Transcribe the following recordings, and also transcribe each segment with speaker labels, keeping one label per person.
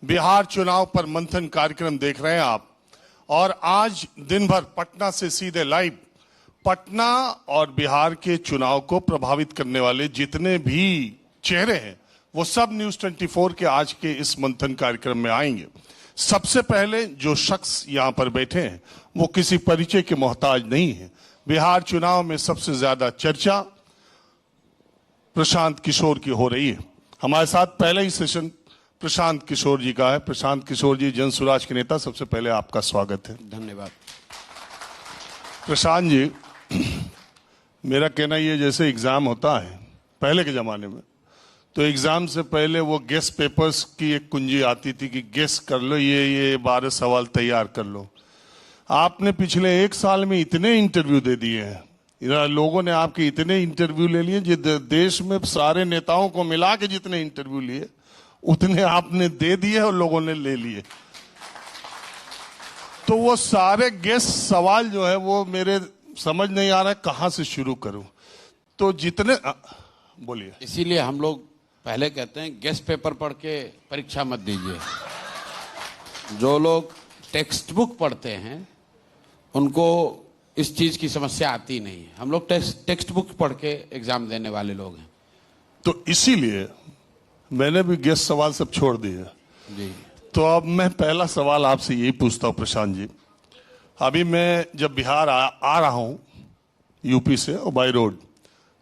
Speaker 1: बिहार चुनाव पर मंथन कार्यक्रम देख रहे हैं आप। और आज दिन भर पटना से सीधे लाइव पटना और बिहार के चुनाव को प्रभावित करने वाले जितने भी चेहरे हैं वो सब न्यूज 24 के आज के इस मंथन कार्यक्रम में आएंगे। सबसे पहले जो शख्स यहां पर बैठे हैं वो किसी परिचय के मोहताज नहीं है। बिहार चुनाव में सबसे ज्यादा चर्चा प्रशांत किशोर की हो रही है। हमारे साथ पहले ही सेशन प्रशांत किशोर जी का है। प्रशांत किशोर जी जन स्वराज के नेता, सबसे पहले आपका स्वागत है।
Speaker 2: धन्यवाद।
Speaker 1: प्रशांत जी, मेरा कहना ये, जैसे एग्जाम होता है पहले के जमाने में, तो एग्जाम से पहले वो गेस पेपर्स की एक कुंजी आती थी कि गेस कर लो, ये 12 सवाल तैयार कर लो। आपने पिछले 1 साल में इतने इंटरव्यू दे दिए हैं, लोगों ने आपके इतने इंटरव्यू ले लिए, देश में सारे नेताओं को मिला के जितने इंटरव्यू लिए उतने आपने दे दिए और लोगों ने ले लिए। तो वो सारे गेस सवाल जो है वो मेरे समझ नहीं आ रहा है कहां से शुरू करूं। तो जितने बोलिए।
Speaker 2: इसीलिए हम लोग पहले कहते हैं गेस्ट पेपर पढ़ के परीक्षा मत दीजिए। जो लोग टेक्स्ट बुक पढ़ते हैं उनको इस चीज की समस्या आती नहीं है। हम लोग टेक्स्ट बुक पढ़ के एग्जाम देने वाले लोग हैं।
Speaker 1: तो इसीलिए मैंने भी गेस्ट सवाल सब छोड़ दिए
Speaker 2: जी।
Speaker 1: तो अब मैं पहला सवाल आपसे यही पूछता हूं प्रशांत जी। अभी मैं जब बिहार आ रहा हूं यूपी से और बाई रोड,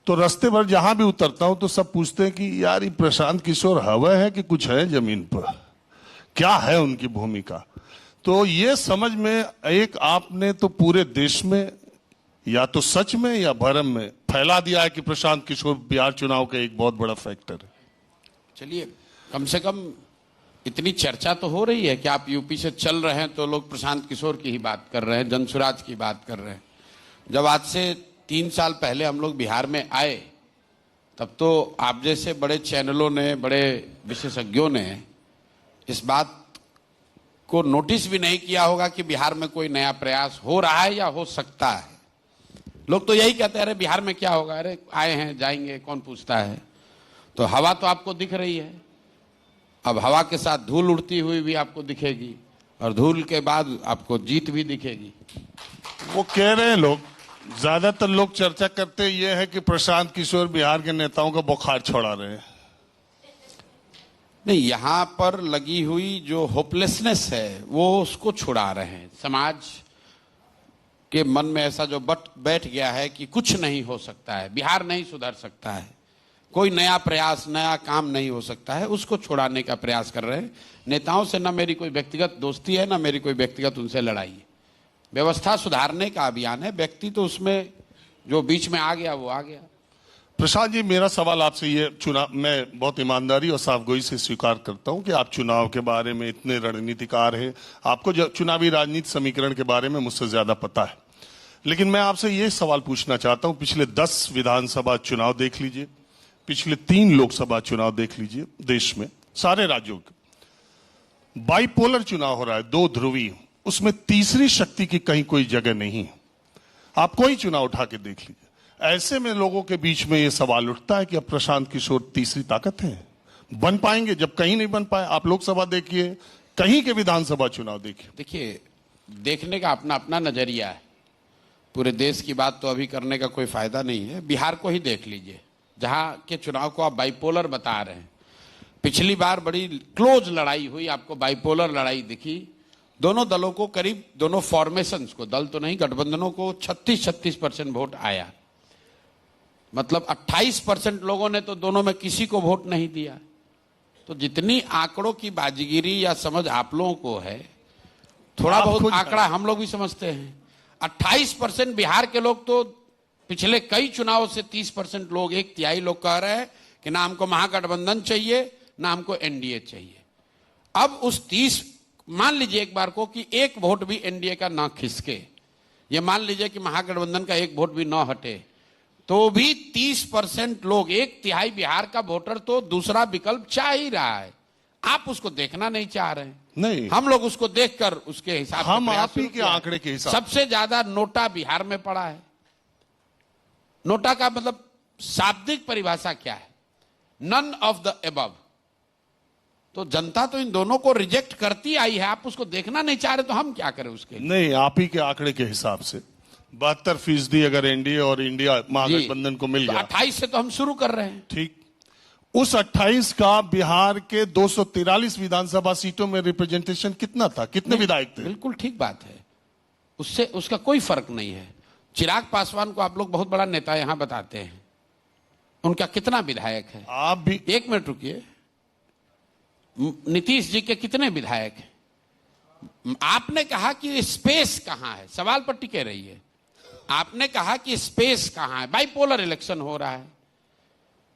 Speaker 1: तो रास्ते भर जहां भी उतरता हूं तो सब पूछते हैं कि यार ये प्रशांत किशोर हवा है कि कुछ है जमीन पर, क्या है उनकी भूमिका। तो ये समझ में एक आपने तो पूरे देश में या तो सच में या भरम में फैला दिया है कि प्रशांत किशोर बिहार चुनाव का एक बहुत बड़ा फैक्टर है।
Speaker 2: चलिए, कम से कम इतनी चर्चा तो हो रही है कि आप यूपी से चल रहे हैं तो लोग प्रशांत किशोर की ही बात कर रहे हैं, जनसुराज की बात कर रहे हैं। जब आज से 3 साल पहले हम लोग बिहार में आए तब तो आप जैसे बड़े चैनलों ने, बड़े विशेषज्ञों ने इस बात को नोटिस भी नहीं किया होगा कि बिहार में कोई नया प्रयास हो रहा है या हो सकता है। लोग तो यही कहते हैं अरे बिहार में क्या होगा, अरे आए हैं जाएंगे, कौन पूछता है। तो हवा तो आपको दिख रही है, अब हवा के साथ धूल उड़ती हुई भी आपको दिखेगी और धूल के बाद आपको जीत भी दिखेगी।
Speaker 1: वो कह रहे हैं लोग, ज्यादातर लोग चर्चा करते ये है कि प्रशांत किशोर बिहार के नेताओं का बुखार छोड़ा रहे हैं।
Speaker 2: नहीं, यहां पर लगी हुई जो होपलेसनेस है वो उसको छुड़ा रहे हैं। समाज के मन में ऐसा जो बैठ गया है कि कुछ नहीं हो सकता है, बिहार नहीं सुधर सकता है, कोई नया प्रयास, नया काम नहीं हो सकता है, उसको छुड़ाने का प्रयास कर रहे हैं। नेताओं से ना मेरी कोई व्यक्तिगत दोस्ती है, ना मेरी कोई व्यक्तिगत उनसे लड़ाई है। व्यवस्था सुधारने का अभियान है। व्यक्ति तो उसमें जो बीच में आ गया वो आ गया।
Speaker 1: प्रसाद जी, मेरा सवाल आपसे ये, चुनाव मैं बहुत ईमानदारी और साफगोई से स्वीकार करता हूं कि आप चुनाव के बारे में इतने रणनीतिकार हैं, आपको चुनावी राजनीति समीकरण के बारे में मुझसे ज्यादा पता है। लेकिन मैं आपसे ये सवाल पूछना चाहता हूं, पिछले 10 विधानसभा चुनाव देख लीजिए, पिछले 3 लोकसभा चुनाव देख लीजिए, देश में सारे राज्यों के बाइपोलर चुनाव हो रहा है, 2 ध्रुवीय, उसमें तीसरी शक्ति की कहीं कोई जगह नहीं है। आप कोई चुनाव उठा के देख लीजिए। ऐसे में लोगों के बीच में यह सवाल उठता है कि अब प्रशांत किशोर तीसरी ताकत है, बन पाएंगे जब कहीं नहीं बन पाए। आप लोकसभा देखिए, कहीं के विधानसभा चुनाव देखिए।
Speaker 2: देखिए, देखने का अपना अपना नजरिया है। पूरे देश की बात तो अभी करने का कोई फायदा नहीं है। बिहार को ही देख लीजिए, जहां के चुनाव को आप बाइपोलर बता रहे हैं। पिछली बार बड़ी क्लोज लड़ाई हुई, आपको बाइपोलर लड़ाई दिखी। दोनों दलों को करीब, दोनों फॉर्मेशंस को, दल तो नहीं, गठबंधनों को 36% वोट आया। मतलब 28% लोगों ने तो दोनों में किसी को वोट नहीं दिया। तो जितनी आंकड़ों की बाजीगिरी या समझ आप लोगों को है, थोड़ा बहुत आंकड़ा हम लोग भी समझते हैं। 28% बिहार के लोग तो पिछले कई चुनावों से 30% लोग, 1/3 लोग कह रहे हैं कि ना हमको महागठबंधन चाहिए, ना हमको एनडीए चाहिए। अब उस 30, मान लीजिए एक बार को कि 1 वोट भी एनडीए का ना खिसके, ये मान लीजिए कि महागठबंधन का 1 वोट भी ना हटे, तो भी 30% लोग, 1/3 बिहार का वोटर तो दूसरा विकल्प चाह ही रहा है। आप उसको देखना नहीं चाह रहे हैं।
Speaker 1: नहीं,
Speaker 2: हम लोग उसको देखकर उसके हिसाब से,
Speaker 1: हम आप ही के आंकड़े के हिसाब,
Speaker 2: सबसे ज्यादा नोटा बिहार में पड़ा है। नोटा का मतलब शाब्दिक परिभाषा क्या है? None of the above. तो जनता तो इन दोनों को रिजेक्ट करती आई है, आप उसको देखना नहीं चाह रहे तो हम क्या करें उसके लिए?
Speaker 1: नहीं, आप ही के आंकड़े के हिसाब से 72% अगर एनडीए और इंडिया महागठबंधन को मिल
Speaker 2: तो
Speaker 1: गया,
Speaker 2: 28 से तो हम शुरू कर रहे हैं।
Speaker 1: ठीक, उस 28 का बिहार के 243 विधानसभा सीटों में रिप्रेजेंटेशन कितना था, कितने विधायक थे?
Speaker 2: बिल्कुल ठीक बात है, उससे उसका कोई फर्क नहीं है। चिराग पासवान को आप लोग बहुत बड़ा नेता यहां बताते हैं, उनका कितना विधायक है?
Speaker 1: आप भी
Speaker 2: एक मिनट रुकिए, नीतीश जी के कितने विधायक हैं? आपने कहा कि स्पेस कहां है, सवाल पर टिके रहिए। आपने कहा कि स्पेस कहां है? बाइपोलर इलेक्शन हो रहा है।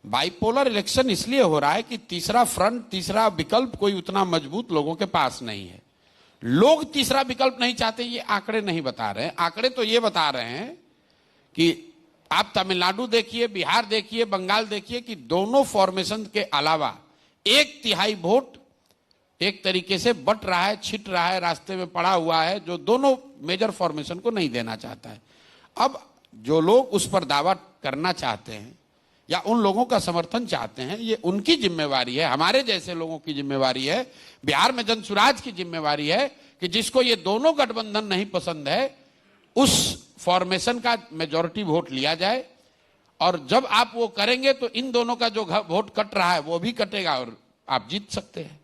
Speaker 2: बाइपोलर इलेक्शन इसलिए हो रहा है कि तीसरा फ्रंट, तीसरा विकल्प कोई उतना मजबूत लोगों के पास नहीं है। लोग तीसरा विकल्प नहीं चाहते, ये आंकड़े नहीं बता रहे हैं। आंकड़े तो ये बता रहे हैं कि आप तमिलनाडु देखिए, बिहार देखिए, बंगाल देखिए कि दोनों फॉर्मेशन के अलावा 1/3 वोट एक तरीके से बट रहा है, छिट रहा है, रास्ते में पड़ा हुआ है, जो दोनों मेजर फॉर्मेशन को नहीं देना चाहता है। अब जो लोग उस पर दावा करना चाहते हैं या उन लोगों का समर्थन चाहते हैं, ये उनकी जिम्मेवारी है, हमारे जैसे लोगों की जिम्मेवारी है, बिहार में जनसुराज की जिम्मेवारी है कि जिसको ये दोनों गठबंधन नहीं पसंद है उस फॉर्मेशन का मेजॉरिटी वोट लिया जाए। और जब आप वो करेंगे तो इन दोनों का जो वोट कट रहा है वो भी कटेगा और आप जीत सकते हैं।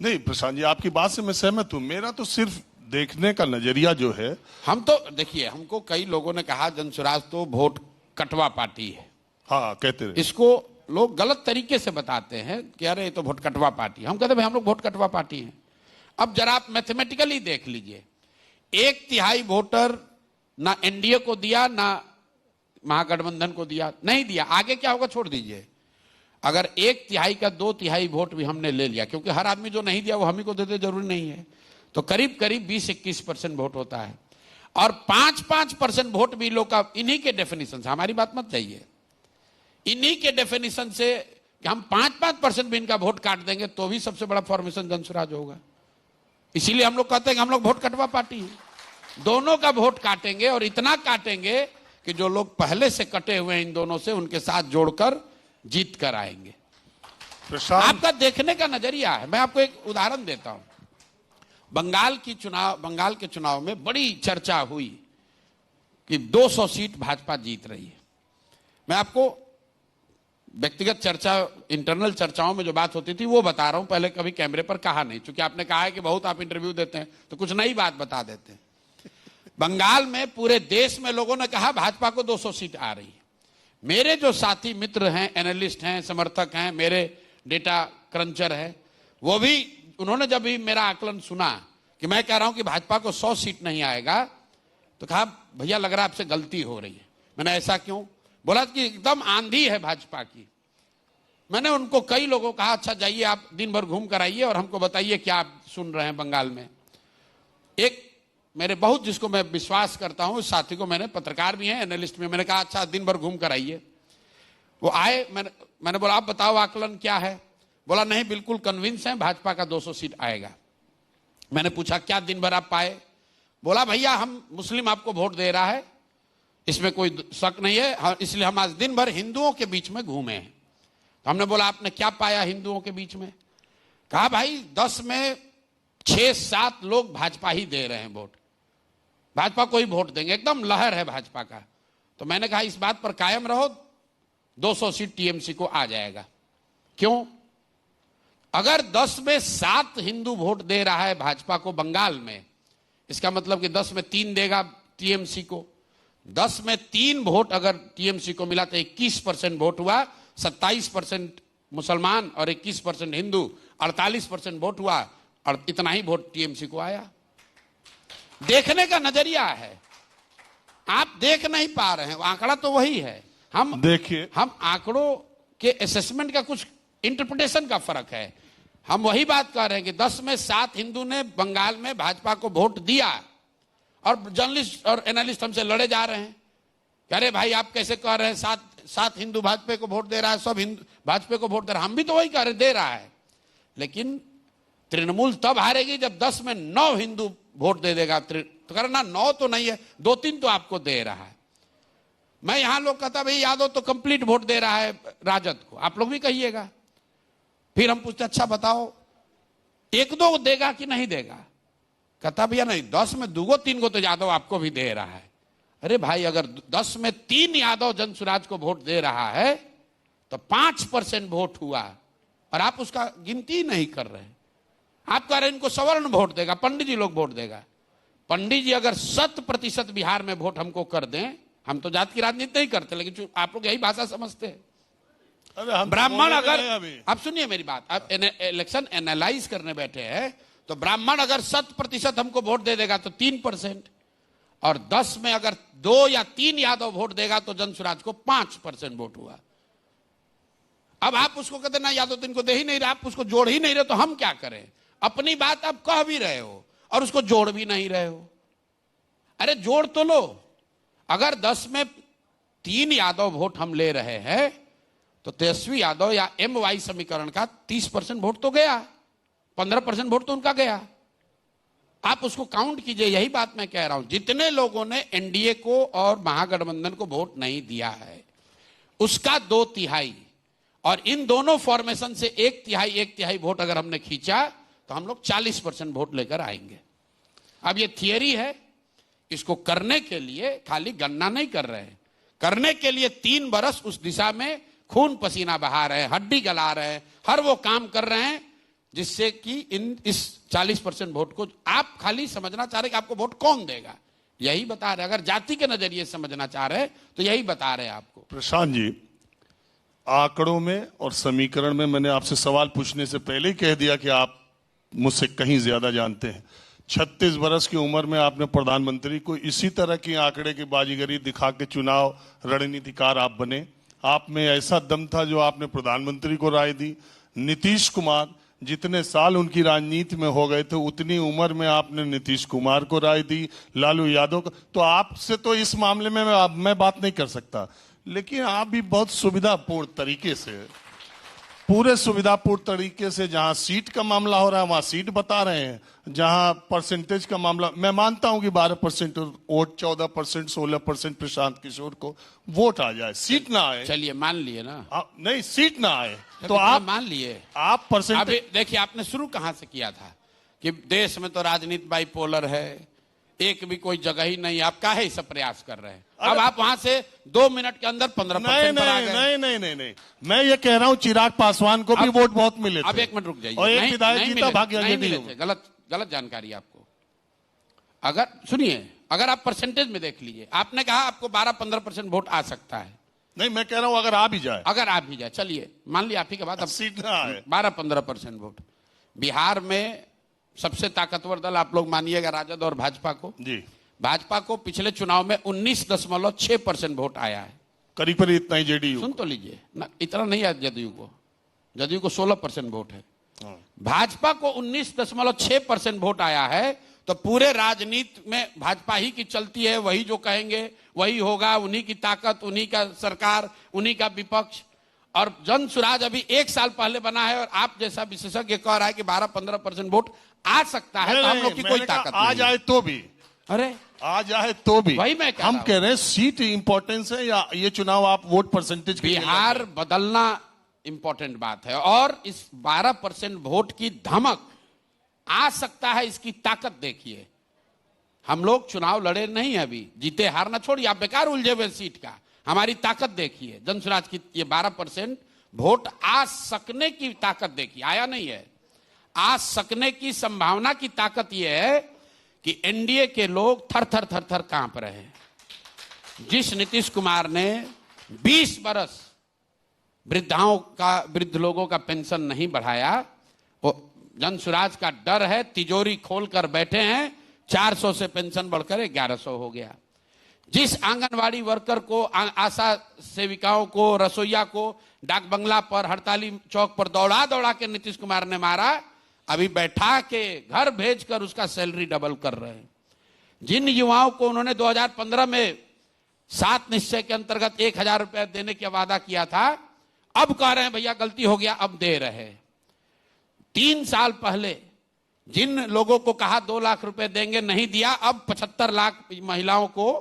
Speaker 1: नहीं प्रशांत जी, आपकी बात से मैं सहमत हूं। मेरा तो सिर्फ देखने का नजरिया जो है,
Speaker 2: हम तो देखिए, हमको कई लोगों ने कहा जनसुराज तो वोट कटवा पार्टी है।
Speaker 1: हाँ कहते रहे।
Speaker 2: इसको लोग गलत तरीके से बताते हैं कि अरे ये तो वोट कटवा पार्टी। हम कहते भाई हम लोग वोट कटवा पार्टी हैं। अब जरा आप मैथमेटिकली देख लीजिए, 1/3 वोटर ना एनडीए को दिया ना महागठबंधन को दिया, नहीं दिया। आगे क्या होगा छोड़ दीजिए। अगर 1/3 का 2/3 वोट भी हमने ले लिया, क्योंकि हर आदमी जो नहीं दिया वो हम ही को देते जरूरी नहीं है, तो करीब करीब 20-21% वोट होता है। और 5-5% वोट भी लोग का, इन्हीं के डेफिनेशन से, हमारी बात मत चाहिए, इन्हीं के डेफिनेशन से कि हम 5-5% भी इनका वोट काट देंगे तो भी सबसे बड़ा फॉर्मेशन जनसुराज होगा। इसीलिए हम लोग कहते हैं कि हम लोग वोट कटवा पार्टी हैं। दोनों का वोट काटेंगे और इतना काटेंगे कि जो लोग पहले से कटे हुए हैं इन दोनों से, उनके साथ जोड़कर जीत कर आएंगे। आपका देखने का नजरिया है। मैं आपको एक उदाहरण देता हूं। बंगाल के चुनाव में बड़ी चर्चा हुई कि 200 सीट भाजपा जीत रही है। मैं आपको व्यक्तिगत चर्चा, इंटरनल चर्चाओं में जो बात होती थी वो बता रहा हूं, पहले कभी कैमरे पर कहा नहीं, क्योंकि आपने कहा है कि बहुत आप इंटरव्यू देते हैं तो कुछ नई बात बता देते हैं। बंगाल में पूरे देश में लोगों ने कहा भाजपा को 200 सीट आ रही है। मेरे जो साथी मित्र हैं, एनालिस्ट हैं, समर्थक हैं, मेरे डेटा क्रंचर हैं, वो भी, उन्होंने जब भी मेरा आकलन सुना कि मैं कह रहा हूं कि भाजपा को 100 सीट नहीं आएगा, तो कहा भैया लग रहा है आपसे गलती हो रही है। मैंने ऐसा क्यों? बोला कि एकदम आंधी है भाजपा की। मैंने उनको, कई लोगों कहा अच्छा जाइए आप दिन भर घूम कर आइए और हमको बताइए क्या आप सुन रहे हैं बंगाल में। एक मेरे बहुत, जिसको मैं विश्वास करता हूं, उस साथी को मैंने, पत्रकार भी हैं, एनालिस्ट में, मैंने कहा अच्छा दिन भर घूम कर आइए। वो आए, मैंने बोला आप बताओ आकलन क्या है? बोला नहीं बिल्कुल कन्विंस है भाजपा का 200 सीट आएगा। मैंने पूछा क्या दिन भर आप पाए? बोला भैया हम, मुस्लिम आपको वोट दे रहा है, इसमें कोई शक नहीं है, इसलिए हम आज दिन भर हिंदुओं के बीच में घूमे हैं। तो हमने बोला आपने क्या पाया हिंदुओं के बीच में? कहा भाई 10 में 6-7 लोग भाजपा ही दे रहे हैं वोट, भाजपा को ही वोट देंगे, एकदम लहर है भाजपा का। तो मैंने कहा इस बात पर कायम रहो, 200 सीट टीएमसी को आ जाएगा। क्यों? अगर 10 में 7 हिंदू वोट दे रहा है भाजपा को बंगाल में, इसका मतलब कि 10 में 3 देगा टीएमसी को। 10 में 3 वोट अगर टीएमसी को मिला तो 21% वोट हुआ, 27% मुसलमान और 21% हिंदू, 48% वोट हुआ और इतना ही वोट टीएमसी को आया। देखने का नजरिया है, आप देख नहीं पा रहे हैं, आंकड़ा तो वही है। हम देखिए, हम आंकड़ों के असेसमेंट का कुछ इंटरप्रिटेशन का फर्क है। हम वही बात कर रहे हैं कि 10 में 7 हिंदू ने बंगाल में भाजपा को वोट दिया और जर्नलिस्ट और एनालिस्ट हमसे लड़े जा रहे हैं। कह रहे भाई आप कैसे कह रहे हैं 7 हिंदू भाजपा को वोट दे रहा है, सब हिंदू भाजपा को वोट दे रहा है। हम भी तो वही कह रहे, दे रहा है, लेकिन तृणमूल तब हारेगी जब 10 में 9 हिंदू वोट दे देगा। तो कह रहा ना 9 तो नहीं है, 2-3 तो आपको दे रहा है। मैं यहां लोग कहता भाई यादव तो कंप्लीट वोट दे रहा है राजद को, आप लोग भी कहिएगा। फिर हम पूछते अच्छा बताओ एक दो देगा कि नहीं देगा? कहता भैया नहीं, 10 में 2 3 को तो यादव आपको भी दे रहा है। अरे भाई, अगर 10 में 3 यादव जनसुराज को वोट दे रहा है तो 5% वोट हुआ, और आप उसका गिनती नहीं कर रहे। आप कह रहे हैं इनको सवर्ण वोट देगा, पंडित जी लोग वोट देगा। पंडित जी अगर 100% बिहार में वोट हमको कर दें, हम तो जात की राजनीति नहीं करते, लेकिन आप लोग यही भाषा समझते हैं। ब्राह्मण अगर, आप सुनिए मेरी बात, आप इलेक्शन एनालाइज करने बैठे हैं, तो ब्राह्मण अगर 100% हमको वोट दे देगा तो 3%, और 10 में अगर 2 या 3 यादव वोट देगा तो जनसुराज को 5% वोट हुआ। अब आप उसको कहते ना यादव तो इनको दे ही नहीं रहे, आप उसको जोड़ ही नहीं रहे, तो हम क्या करें? अपनी बात आप कह भी रहे हो और उसको जोड़ भी नहीं रहे हो। अरे जोड़ तो लो। अगर 10 में 3 यादव वोट हम ले रहे हैं तो तेजस्वी यादव या MY समीकरण का 30% वोट तो गया, 15% वोट तो उनका गया। आप उसको काउंट कीजिए। यही बात मैं कह रहा हूं, जितने लोगों ने NDA को और महागठबंधन को वोट नहीं दिया है उसका 2/3, और इन दोनों फॉर्मेशन से 1/3 वोट अगर हमने खींचा तो हम लोग 40% वोट लेकर आएंगे। अब ये थियरी है, इसको करने के लिए खाली गणना नहीं कर रहे हैं, करने के लिए 3 बरस उस दिशा में खून पसीना बहा रहे हैं, हड्डी गला रहे हैं, हर वो काम कर रहे हैं जिससे कि इस 40% वोट को आप खाली समझना चाह रहे कि आपको वोट कौन देगा, यही बता रहे। अगर जाति के नजरिए से समझना चाह रहे तो यही बता रहे हैं आपको।
Speaker 1: प्रशांत जी, आंकड़ों में और समीकरण में मैंने आपसे सवाल पूछने से पहले ही कह दिया कि आप मुझसे कहीं ज्यादा जानते हैं। 36 बरस की उम्र में आपने प्रधानमंत्री को इसी तरह की आंकड़े की बाजीगरी दिखा के चुनाव रणनीतिकार आप बने। आप में ऐसा दम था जो आपने प्रधानमंत्री को राय दी। नीतीश कुमार, जितने साल उनकी राजनीति में हो गए थे उतनी उम्र में आपने नीतीश कुमार को राय दी, लालू यादव को। तो आपसे तो इस मामले में मैं बात नहीं कर सकता, लेकिन आप भी बहुत सुविधापूर्ण तरीके से, पूरे सुविधापूर्ण तरीके से, जहां सीट का मामला हो रहा है वहां सीट बता रहे हैं, जहां परसेंटेज का मामला, मैं मानता हूं कि 12% वोट, 14%, 16% प्रशांत किशोर को वोट आ जाए, सीट ना आए।
Speaker 2: चलिए मान लिए ना,
Speaker 1: नहीं सीट ना आए तो
Speaker 2: आप मान लिए।
Speaker 1: आप परसेंटेज
Speaker 2: देखिए, आपने शुरू कहां से किया था कि देश में तो राजनीति बाइपोलर है, एक भी कोई जगह ही नहीं, आप काहे इसे प्रयास कर रहे हैं? अब आप वहां से 2 मिनट के अंदर 15% पर आ गए।
Speaker 1: नहीं, मैं ये कह रहा हूं चिराग पासवान को भी वोट बहुत मिले थे।
Speaker 2: अब 1 मिनट रुक जाइए।
Speaker 1: और एक विधायक जीता, भाग्य
Speaker 2: गलत जानकारी आपको। अगर सुनिए, अगर आप परसेंटेज में देख लीजिए, आपने कहा आपको 12-15% वोट आ सकता है।
Speaker 1: नहीं, मैं कह रहा हूं अगर आ भी जाए,
Speaker 2: अगर आ भी जाए, चलिए मान लिया आप ही के बाद, अब
Speaker 1: सीट ना आए,
Speaker 2: 12-15% वोट। बिहार में सबसे ताकतवर दल आप लोग मानिएगा राजद और भाजपा को
Speaker 1: जी।
Speaker 2: भाजपा को पिछले चुनाव में 19.6% वोट आया है,
Speaker 1: करीब इतना ही। जेडीयू,
Speaker 2: सुन तो लीजिए ना, इतना नहीं आया जदयू को 16% वोट है। भाजपा को 19.6% वोट आया है, तो पूरे राजनीति में भाजपा ही की चलती है, वही जो कहेंगे वही होगा, उन्हीं की ताकत, उन्हीं का सरकार, उन्हीं का विपक्ष। और जनसुराज अभी 1 साल पहले बना है, और आप जैसा विशेषज्ञ कह रहा है कि 12-15% वोट आ सकता है, तो हम लोग की कोई ताकत नहीं।
Speaker 1: आ जाए तो भी,
Speaker 2: अरे
Speaker 1: आ जाए तो भी
Speaker 2: वही मैं
Speaker 1: हम कह रहे हैं सीट इंपॉर्टेंस है, या ये चुनाव आप वोट परसेंटेज के लिए
Speaker 2: बिहार बदलना इंपॉर्टेंट बात है, और इस 12% वोट की धमक आ सकता है, इसकी ताकत देखिए। हम लोग चुनाव लड़े नहीं है अभी, जीते हारना छोड़िए, आप बेकार उलझे हुए सीट का, हमारी ताकत देखिए। जनसुराज की ये 12% वोट आ सकने की ताकत देखिए, आया नहीं है, आ सकने की संभावना की ताकत यह है कि NDA के लोग थर थर कांप रहे हैं। जिस नीतीश कुमार ने 20 बरस वृद्ध लोगों का पेंशन नहीं बढ़ाया, वो जनसुराज का डर है, तिजोरी खोलकर बैठे हैं, 400 से पेंशन बढ़कर 1100 हो गया। जिस आंगनवाड़ी वर्कर को, आशा सेविकाओं को, रसोईया को डाक बंगला पर, हड़ताली चौक पर दौड़ा के नीतीश कुमार ने मारा, अभी बैठा के घर भेजकर उसका सैलरी डबल कर रहे हैं। जिन युवाओं को उन्होंने 2015 में 7 निश्चय के अंतर्गत 1000 रुपए देने का वादा किया था, अब कह रहे हैं भैया गलती हो गया, अब दे रहे। 3 साल पहले जिन लोगों को कहा 2 लाख रुपए देंगे, नहीं दिया, अब 75 लाख महिलाओं को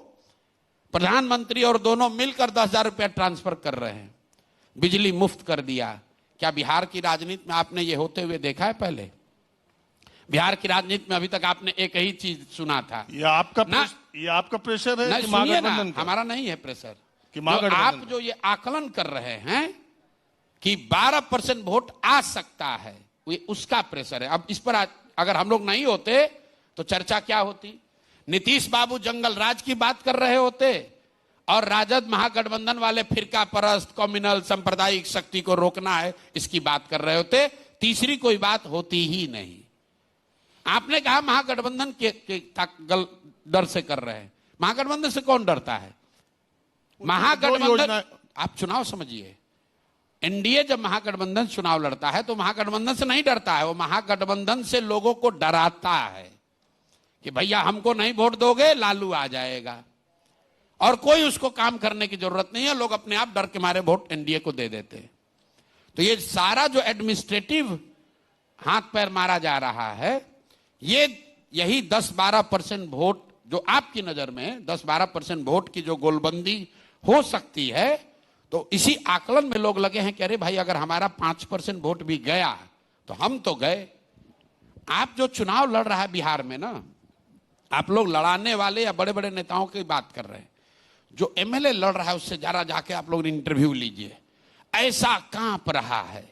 Speaker 2: प्रधानमंत्री और दोनों मिलकर 10,000 रुपया ट्रांसफर कर रहे हैं। बिजली मुफ्त कर दिया। क्या बिहार की राजनीति में आपने ये होते हुए देखा है पहले? बिहार की राजनीति में अभी तक आपने एक ही चीज सुना था।
Speaker 1: ये आपका प्रेशर है कि
Speaker 2: सुनिए ना,
Speaker 1: महागठबंधन का?
Speaker 2: हमारा नहीं है प्रेशर
Speaker 1: कि
Speaker 2: आप जो ये आकलन कर रहे हैं कि 12% वोट आ सकता है, ये उसका प्रेशर है। अब इस पर अगर हम लोग नहीं होते तो चर्चा क्या होती? नीतीश बाबू जंगल राज की बात कर रहे होते और राजद महागठबंधन वाले फिरका परस्त, कम्युनल, सांप्रदायिक शक्ति को रोकना है इसकी बात कर रहे होते। तीसरी कोई बात होती ही नहीं। आपने कहा महागठबंधन के डर से कर रहे हैं। महागठबंधन से कौन डरता है? महागठबंधन, आप चुनाव समझिए, एनडीए जब महागठबंधन चुनाव लड़ता है तो महागठबंधन से नहीं डरता है, वो महागठबंधन से लोगों को डराता है कि भैया हमको नहीं वोट दोगे लालू आ जाएगा, और कोई उसको काम करने की जरूरत नहीं है, लोग अपने आप डर के मारे वोट एनडीए को दे देते हैं। तो ये सारा जो एडमिनिस्ट्रेटिव हाथ पैर मारा जा रहा है, यही 10-12% वोट जो आपकी नजर में 10-12% वोट की जो गोलबंदी हो सकती है, तो इसी आकलन में लोग लगे हैं कि अरे भाई अगर हमारा 5% वोट भी गया तो हम तो गए। आप जो चुनाव लड़ रहा है बिहार में ना, आप लोग लड़ाने वाले या बड़े बड़े नेताओं की बात कर रहे हैं, जो एमएलए लड़ रहा है उससे जरा जाके आप लोग इंटरव्यू लीजिए, ऐसा कांप रहा है।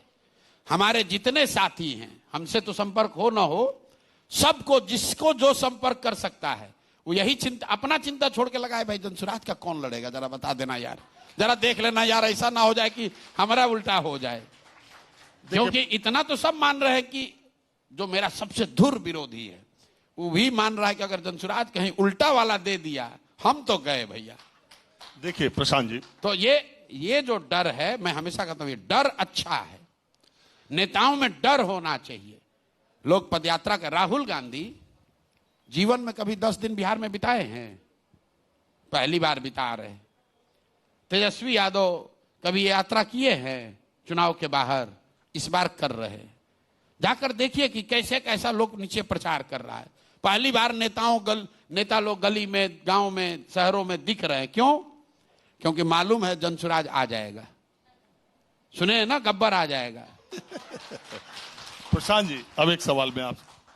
Speaker 2: हमारे जितने साथी हैं, हमसे तो संपर्क हो ना हो, सबको जिसको जो संपर्क कर सकता है वो यही चिंता, अपना चिंता छोड़ के लगा है भाई जनसुराज का कौन लड़ेगा, जरा बता देना यार, जरा देख लेना यार, ऐसा ना हो जाए कि हमारा उल्टा हो जाए। क्योंकि इतना तो सब मान रहे हैं कि जो मेरा सबसे धुर विरोधी है वो भी मान रहा है कि अगर जनसुराज कहीं उल्टा वाला दे दिया हम तो गए भैया।
Speaker 1: देखिए प्रशांत जी,
Speaker 2: तो ये जो डर है, मैं हमेशा कहता हूं ये डर अच्छा है, नेताओं में डर होना चाहिए। लोग पदयात्रा कर, राहुल गांधी जीवन में कभी 10 दिन बिहार में बिताए हैं? पहली बार बिता रहे। तेजस्वी यादव कभी यात्रा किए हैं चुनाव के बाहर? इस बार कर रहे हैं। जाकर देखिए कि कैसे कैसा लोग नीचे प्रचार कर रहा है। पहली बार नेता लोग गली में, गांव में, शहरों में दिख रहे हैं। क्यों? क्योंकि मालूम है जनसुराज आ जाएगा, सुने ना, गब्बर आ जाएगा।
Speaker 1: प्रशांत जी, अब एक सवाल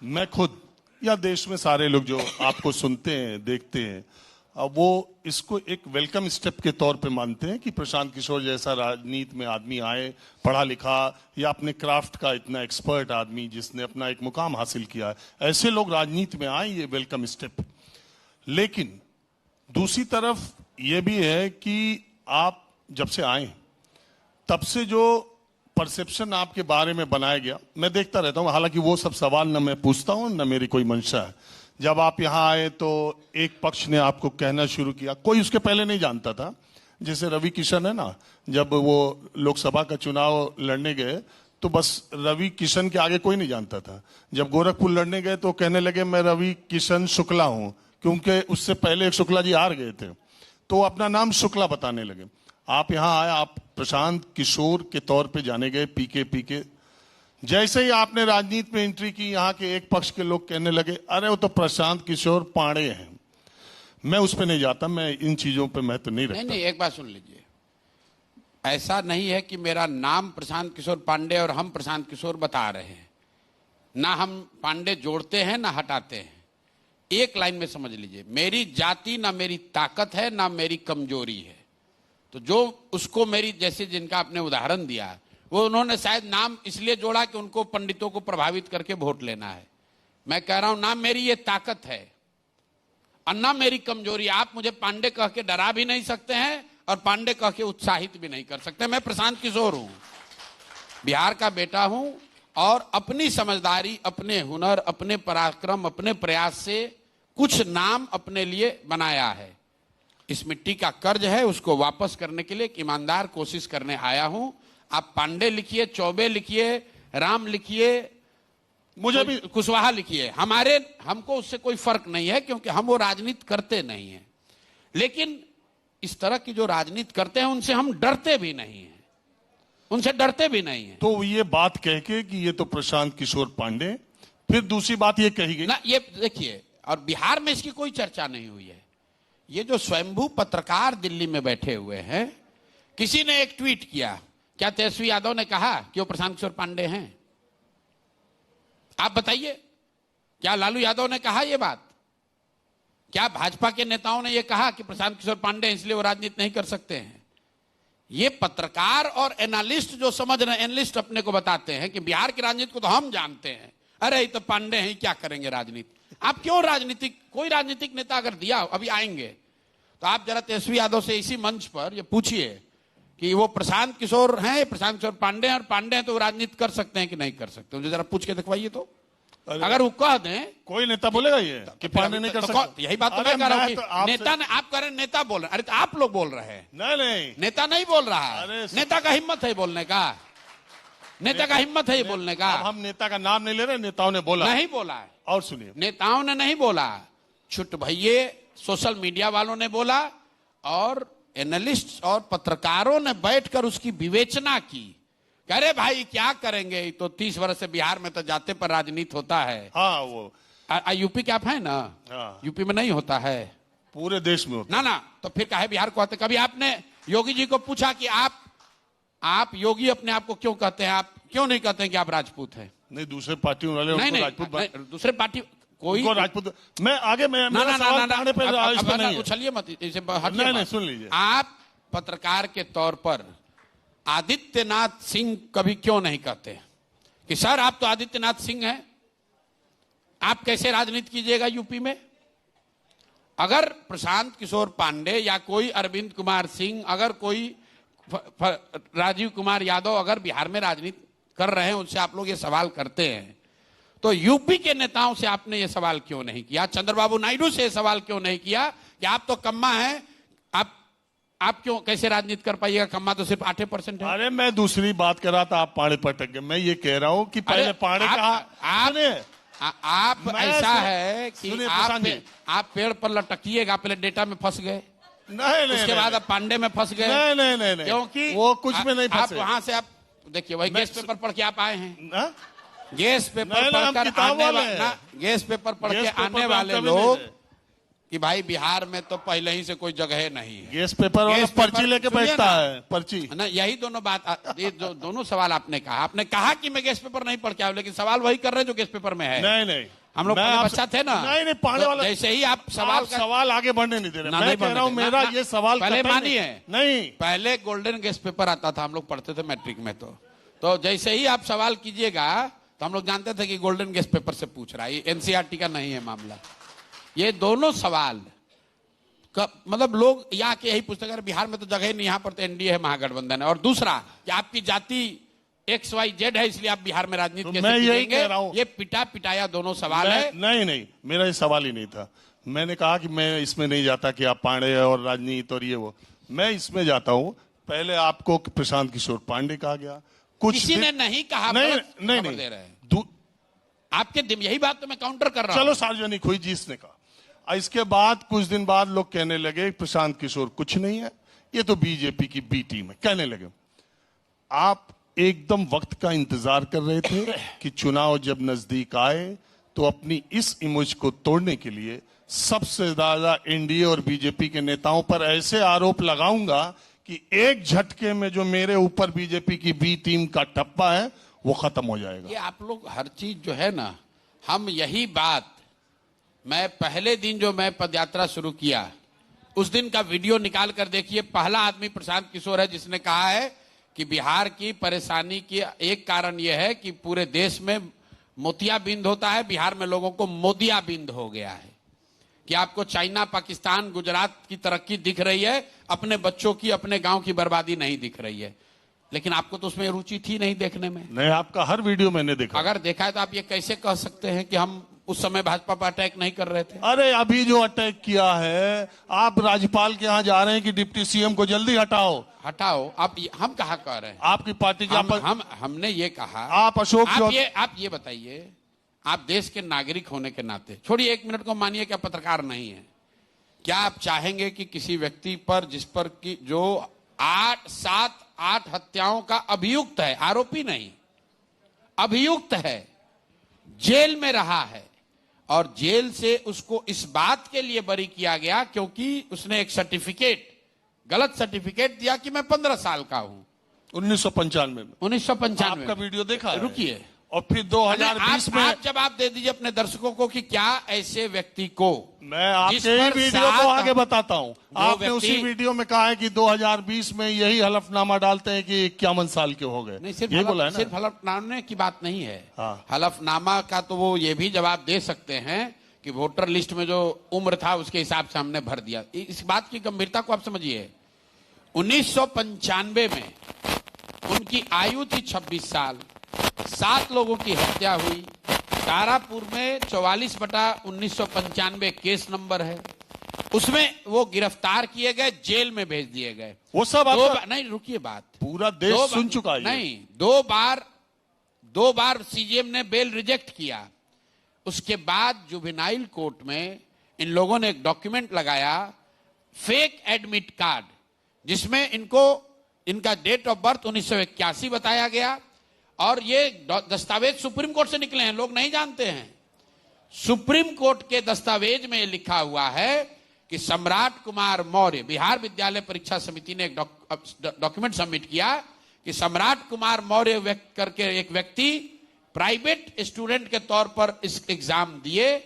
Speaker 1: मैं खुद या देश में सारे लोग जो आपको सुनते हैं, देखते हैं, अब वो इसको एक वेलकम स्टेप के तौर पे मानते हैं कि प्रशांत किशोर जैसा राजनीति में आदमी आए, पढ़ा लिखा या अपने क्राफ्ट का इतना एक्सपर्ट आदमी जिसने अपना एक मुकाम हासिल किया है, ऐसे लोग राजनीति में आए, ये वेलकम स्टेप। लेकिन दूसरी तरफ ये भी है कि आप जब से आए तब से जो परसेप्शन आपके बारे में बनाया गया, मैं देखता रहता हूं, हालांकि वो सब सवाल न मैं पूछता हूं न मेरी कोई मंशा है। जब आप यहां आए तो एक पक्ष ने आपको कहना शुरू किया, कोई उसके पहले नहीं जानता था, जैसे रवि किशन है ना, जब वो लोकसभा का चुनाव लड़ने गए तो बस रवि किशन के आगे कोई नहीं जानता था। जब गोरखपुर लड़ने गए तो कहने लगे मैं रवि किशन शुक्ला हूं, क्योंकि उससे पहले एक शुक्ला जी हार गए थे, तो अपना नाम शुक्ला बताने लगे। आप यहां आए, आप प्रशांत किशोर के तौर पे जाने गए, पीके। जैसे ही आपने राजनीति में एंट्री की, यहां के एक पक्ष के लोग कहने लगे अरे वो तो प्रशांत किशोर पांडे हैं। मैं उस पे नहीं जाता, मैं इन चीजों पे महत्व नहीं रखता।
Speaker 2: नहीं, एक बात सुन लीजिए, ऐसा नहीं है कि मेरा नाम प्रशांत किशोर पांडे और हम प्रशांत किशोर बता रहे हैं, ना हम पांडे जोड़ते हैं ना हटाते हैं। एक लाइन में समझ लीजिए, मेरी जाति ना मेरी ताकत है ना मेरी कमजोरी है। तो जो उसको मेरी, जैसे जिनका आपने उदाहरण दिया, वो उन्होंने शायद नाम इसलिए जोड़ा कि उनको पंडितों को प्रभावित करके वोट लेना है। मैं कह रहा हूं ना मेरी ये ताकत है और ना मेरी कमजोरी। आप मुझे पांडे कह के डरा भी नहीं सकते हैं और पांडे कह के उत्साहित भी नहीं कर सकते। मैं प्रशांत किशोर हूं, बिहार का बेटा हूं और अपनी समझदारी, अपने हुनर, अपने पराक्रम, अपने प्रयास से कुछ नाम अपने लिए बनाया है। इस मिट्टी का कर्ज है, उसको वापस करने के लिए एक ईमानदार कोशिश करने आया हूं। आप पांडे लिखिए, चौबे लिखिए, राम लिखिए,
Speaker 1: मुझे भी
Speaker 2: कुशवाहा लिखिए, हमको उससे कोई फर्क नहीं है, क्योंकि हम वो राजनीति करते नहीं है। लेकिन इस तरह की जो राजनीति करते हैं उनसे हम डरते भी नहीं है, उनसे डरते भी नहीं है।
Speaker 1: तो ये बात कह के कि ये तो प्रशांत किशोर पांडे, फिर दूसरी बात ये कही गई
Speaker 2: ना, ये देखिए, और बिहार में इसकी कोई चर्चा नहीं हुई है। ये जो स्वयंभू पत्रकार दिल्ली में बैठे हुए हैं, किसी ने एक ट्वीट किया, क्या तेजस्वी यादव ने कहा कि वो प्रशांत किशोर पांडे हैं? आप बताइए, क्या लालू यादव ने कहा ये बात? क्या भाजपा के नेताओं ने ये कहा कि प्रशांत किशोर पांडे इसलिए वो राजनीति नहीं कर सकते हैं? ये पत्रकार और एनालिस्ट जो समझ रहे हैं, एनालिस्ट अपने को बताते हैं कि बिहार की राजनीति को तो हम जानते हैं, अरे ये तो पांडे हैं, क्या करेंगे राजनीति। आप क्यों राजनीतिक, कोई राजनीतिक नेता अगर दिया, अभी आएंगे तो आप जरा तेजस्वी यादव से इसी मंच पर ये पूछिए कि वो प्रशांत किशोर हैं, प्रशांत किशोर पांडे हैं, और पांडे हैं तो वो राजनीति कर सकते हैं कि नहीं कर सकते? मुझे जरा पूछ के दिखवाइए तो। अगर वो कह दें,
Speaker 1: कोई नेता बोलेगा ये कि पांडे नहीं कर सकते?
Speaker 2: यही बात तो मैं कह रहा हूं कि नेता ने, आप कह रहे हैं नेता बोल रहे हैं, अरे तो आप लोग बोल रहे हैं।
Speaker 1: नहीं,
Speaker 2: नेता नहीं बोल रहा है। नेता का हिम्मत है बोलने का, नेता का हिम्मत है ये बोलने का।
Speaker 1: हम नेता का नाम नहीं ले रहे, नेताओं ने बोला,
Speaker 2: नहीं बोला है।
Speaker 1: और सुनिए,
Speaker 2: नेताओं ने नहीं बोला, छुट भैये सोशल मीडिया वालों ने बोला, और एनालिस्ट और पत्रकारों ने बैठकर उसकी विवेचना की। कह रहे भाई क्या करेंगे, तो 30 वर्ष से बिहार में तो जाते पर राजनीति होता है।
Speaker 1: हाँ, वो
Speaker 2: यूपी के आप है ना?
Speaker 1: हाँ।
Speaker 2: यूपी में नहीं होता है,
Speaker 1: पूरे देश में होता
Speaker 2: ना। तो फिर काहे बिहार को आते? कभी आपने योगी जी को पूछा कि आप योगी अपने आप को क्यों कहते हैं? आप क्यों नहीं कहते हैं कि आप राजपूत हैं?
Speaker 1: नहीं, दूसरे पार्टी वाले उनको राजपूत,
Speaker 2: दूसरे पार्टी कोई
Speaker 1: राजपूत। मैं आगे
Speaker 2: उछलिए मत, इसे
Speaker 1: नहीं, सुन लीजिए।
Speaker 2: आप पत्रकार के तौर पर आदित्यनाथ सिंह कभी क्यों नहीं कहते कि सर आप तो आदित्यनाथ सिंह हैं, आप कैसे राजनीति कीजिएगा यूपी में? अगर प्रशांत किशोर पांडे या कोई अरविंद कुमार सिंह, अगर कोई राजीव कुमार यादव अगर बिहार में राजनीति कर रहे हैं, उनसे आप लोग ये सवाल करते हैं, तो यूपी के नेताओं से आपने ये सवाल क्यों नहीं किया? चंद्रबाबू नायडू से ये सवाल क्यों नहीं किया कि आप तो कम्मा हैं, आप क्यों कैसे राजनीति कर पाइएगा? कम्मा तो सिर्फ 8% है।
Speaker 1: अरे मैं दूसरी बात कर रहा था, आप पाड़े पटक गए। मैं ये कह रहा हूं कि पहले पाड़े कहा
Speaker 2: आप ऐसा है कि आप पेड़ पर लटकिएगा, पहले डेटा में फंस गए,
Speaker 1: नहीं,
Speaker 2: उसके बाद आप पांडे में फंस गए।
Speaker 1: नहीं, क्योंकि वो कुछ में नहीं फंसे।
Speaker 2: आप वहां से आप देखिए, वही गेस्ट पेपर पढ़ के आप आए हैं। गेस्ट पेपर पढ़कर आने वाले लोग कि भाई बिहार में तो पहले ही से कोई जगह नहीं है।
Speaker 1: गेस्ट पेपर वाला पर्ची लेके बैठता है, पर्ची
Speaker 2: ना। यही दोनों बात, ये दोनों सवाल आपने कहा कि मैं गेस्ट पेपर नहीं पढ़ के आया, लेकिन सवाल वही कर रहे हैं जो गेस्ट पेपर में है।
Speaker 1: नहीं,
Speaker 2: हम लोग बच्चा थे ना।
Speaker 1: नहीं, पढ़ने वाला
Speaker 2: जैसे ही आप
Speaker 1: सवाल आगे बढ़ने नहीं दे रहे। मैं कह रहा हूँ मेरा ये सवाल
Speaker 2: पहले मानिए,
Speaker 1: नहीं,
Speaker 2: पहले गोल्डन गेस्ट पेपर आता था, हम लोग पढ़ते थे मैट्रिक में। तो जैसे ही आप सवाल कीजिएगा तो हम लोग जानते थे कि गोल्डन गेस्ट पेपर से पूछ रहा है, एनसीईआरटी का नहीं है मामला। ये दोनों सवाल मतलब लोग यहाँ के यही पूछते हैं, बिहार में तो जगह नहीं, यहाँ पर तो एनडीए है, महागठबंधन है। और दूसरा कि आपकी जाति XYZ है, इसलिए आप बिहार में राजनीति कैसे कीजिएंगे? ये पिटाया दोनों सवाल है।
Speaker 1: नहीं, मेरा ये सवाल ही नहीं था। मैंने कहा कि मैं इसमें नहीं जाता कि आप पांडे और राजनीति और ये वो, मैं इसमें जाता हूँ। पहले आपको प्रशांत किशोर पांडे कहा गया,
Speaker 2: किसी ने नहीं कहा।
Speaker 1: नहीं
Speaker 2: दे रहे हैं आपके यही बात तो मैं काउंटर कर रहा हूं।
Speaker 1: चलो सार्वजनिक हुई जिसने कहा। इसके बाद कुछ दिन बाद लोग कहने लगे प्रशांत किशोर कुछ नहीं है, ये तो बीजेपी की बी टीम है, कहने लगे। आप एकदम वक्त का इंतजार कर रहे थे कि चुनाव जब नजदीक आए तो अपनी इस इमेज को तोड़ने के लिए सबसे ज्यादा एनडीए और बीजेपी के नेताओं पर ऐसे आरोप लगाऊंगा कि एक झटके में जो मेरे ऊपर बीजेपी की बी टीम का ठप्पा है वो खत्म हो जाएगा।
Speaker 2: ये आप लोग हर चीज जो है ना, हम यही बात, मैं पहले दिन जो मैं पदयात्रा शुरू किया उस दिन का वीडियो निकाल कर देखिए। पहला आदमी प्रशांत किशोर है जिसने कहा है कि बिहार की परेशानी की एक कारण यह है कि पूरे देश में मोतियाबिंद होता है, बिहार में लोगों को मोदियाबिंद हो गया है कि आपको चाइना, पाकिस्तान, गुजरात की तरक्की दिख रही है, अपने बच्चों की, अपने गांव की बर्बादी नहीं दिख रही है। लेकिन आपको तो उसमें रुचि थी नहीं देखने में।
Speaker 1: नहीं, आपका हर वीडियो मैंने देखा।
Speaker 2: अगर देखा है तो आप ये कैसे कह सकते हैं कि हम उस समय भाजपा पर अटैक नहीं कर रहे थे?
Speaker 1: अरे अभी जो अटैक किया है, आप राज्यपाल के यहाँ जा रहे हैं कि डिप्टी सीएम को जल्दी हटाओ।
Speaker 2: आप हम कहा कह रहे हैं?
Speaker 1: आपकी पार्टी की
Speaker 2: हमने ये कहा।
Speaker 1: आप अशोक
Speaker 2: आप ये बताइए, आप देश के नागरिक होने के नाते, छोड़िए 1 मिनट को, मानिए कि आप पत्रकार नहीं है, क्या आप चाहेंगे कि किसी व्यक्ति पर जिस पर की जो 7-8 हत्याओं का अभियुक्त है, आरोपी नहीं, अभियुक्त है, जेल में रहा है, और जेल से उसको इस बात के लिए बरी किया गया क्योंकि उसने एक सर्टिफिकेट, गलत सर्टिफिकेट दिया कि मैं 15 साल का हूं,
Speaker 1: 1995 में।
Speaker 2: 1995
Speaker 1: आपका वीडियो देखा?
Speaker 2: रुकिए,
Speaker 1: और फिर 2020 में
Speaker 2: आप जवाब दे दीजिए अपने दर्शकों को कि क्या ऐसे व्यक्ति को,
Speaker 1: मैं आपके ही वीडियो को आगे बताता हूं, आपने उसी वीडियो में कहा है कि 2020 में यही हलफनामा डालते हैं कि 51 साल के हो गए।
Speaker 2: नहीं, सिर्फ
Speaker 1: ये बोला है ना,
Speaker 2: सिर्फ हलफनामे की बात नहीं है।
Speaker 1: हाँ।
Speaker 2: हलफनामा का तो वो ये भी जवाब दे सकते हैं कि वोटर लिस्ट में जो उम्र था उसके हिसाब से हमने भर दिया। इस बात की गंभीरता को आप समझिए। 1995 में उनकी आयु थी 26 साल, 7 लोगों की हत्या हुई। तारापुर में 44/1995 केस नंबर है, उसमें वो गिरफ्तार किए गए, जेल में भेज दिए गए।
Speaker 1: वो सब
Speaker 2: नहीं रुकिए, बात
Speaker 1: पूरा देश सुन चुका है।
Speaker 2: नहीं, दो बार सीजेएम ने बेल रिजेक्ट किया। उसके बाद जुवेनाइल कोर्ट में इन लोगों ने एक डॉक्यूमेंट लगाया, फेक एडमिट कार्ड, जिसमें इनका डेट ऑफ बर्थ 1981 बताया गया। और ये दस्तावेज सुप्रीम कोर्ट से निकले हैं, लोग नहीं जानते हैं। सुप्रीम कोर्ट के दस्तावेज में लिखा हुआ है कि सम्राट कुमार मौर्य, बिहार विद्यालय परीक्षा समिति ने एक डॉक्यूमेंट सबमिट किया कि सम्राट कुमार मौर्य करके एक व्यक्ति प्राइवेट स्टूडेंट के तौर पर इस एग्जाम दिए,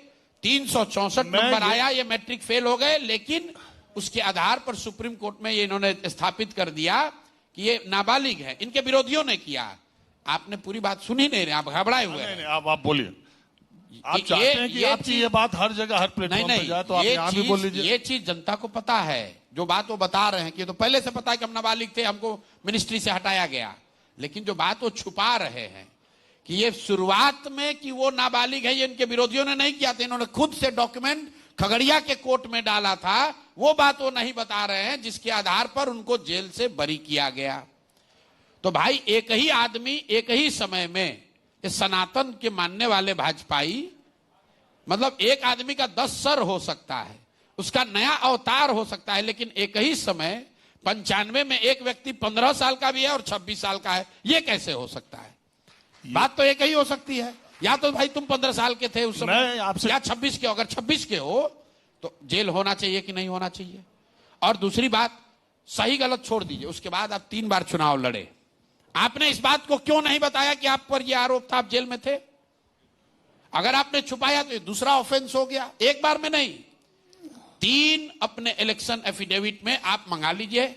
Speaker 2: 364 नंबर आया, ये मैट्रिक फेल हो गए। लेकिन उसके आधार पर सुप्रीम कोर्ट में ये इन्होंने स्थापित कर दिया कि ये नाबालिग है। इनके विरोधियों ने किया। आपने पूरी बात सुनी नहीं रहे, आप घबराए हुए हैं।
Speaker 1: आप बोलिए, आप चाहते हैं कि आपकी ये बात हर जगह हर प्लेटफॉर्म पे जाए, तो आप यहाँ भी बोल लीजिए।
Speaker 2: ये चीज जनता को पता है, जो बात वो बता रहे हैं कि तो पहले से पता है कि हम नाबालिग थे, हमको मिनिस्ट्री से हटाया गया। लेकिन जो बात वो छुपा रहे हैं कि ये शुरुआत में कि वो नाबालिग है, ये इनके विरोधियों ने नहीं किया था, इन्होंने खुद से डॉक्यूमेंट खगड़िया के कोर्ट में डाला था। वो बात वो नहीं बता रहे हैं, जिसके आधार पर उनको जेल से बरी किया गया। तो भाई, एक ही आदमी एक ही समय में इस सनातन के मानने वाले भाजपाई, मतलब एक आदमी का 10 सर हो सकता है, उसका नया अवतार हो सकता है, लेकिन एक ही समय 95 में एक व्यक्ति 15 साल का भी है और 26 साल का है। यह कैसे हो सकता है? बात तो एक ही हो सकती है, या तो भाई तुम 15 साल के थे उस समय, या 26 के हो। अगर 26 के हो तो जेल होना चाहिए कि नहीं होना चाहिए? और दूसरी बात, सही गलत छोड़ दीजिए, उसके बाद आप 3 बार चुनाव लड़े, आपने इस बात को क्यों नहीं बताया कि आप पर यह आरोप था, आप जेल में थे? अगर आपने छुपाया तो दूसरा ऑफेंस हो गया। एक बार में नहीं, 3 अपने इलेक्शन एफिडेविट में आप मंगा लीजिए,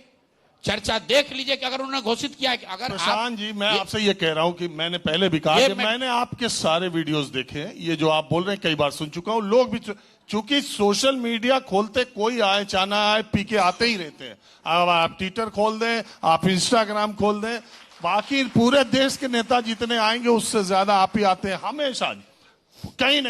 Speaker 2: चर्चा देख लीजिए कि अगर उन्होंने घोषित किया है कि अगर
Speaker 1: प्रशांत जी, मैं आपसे ये कह रहा हूं कि मैंने पहले भी कहा कि मैंने आपके सारे वीडियोस देखे हैं, ये जो आप बोल रहे हैं कई बार सुन चुका हूं। लोग भी, चूंकि सोशल मीडिया खोलते कोई आए चाना आए, पी के आते ही रहते हैं। अब आप ट्विटर खोल दें, आप इंस्टाग्राम खोल दें, बाकी पूरे देश के नेता जितने आएंगे उससे ज्यादा आप ही आते हैं हमेशा। कहीं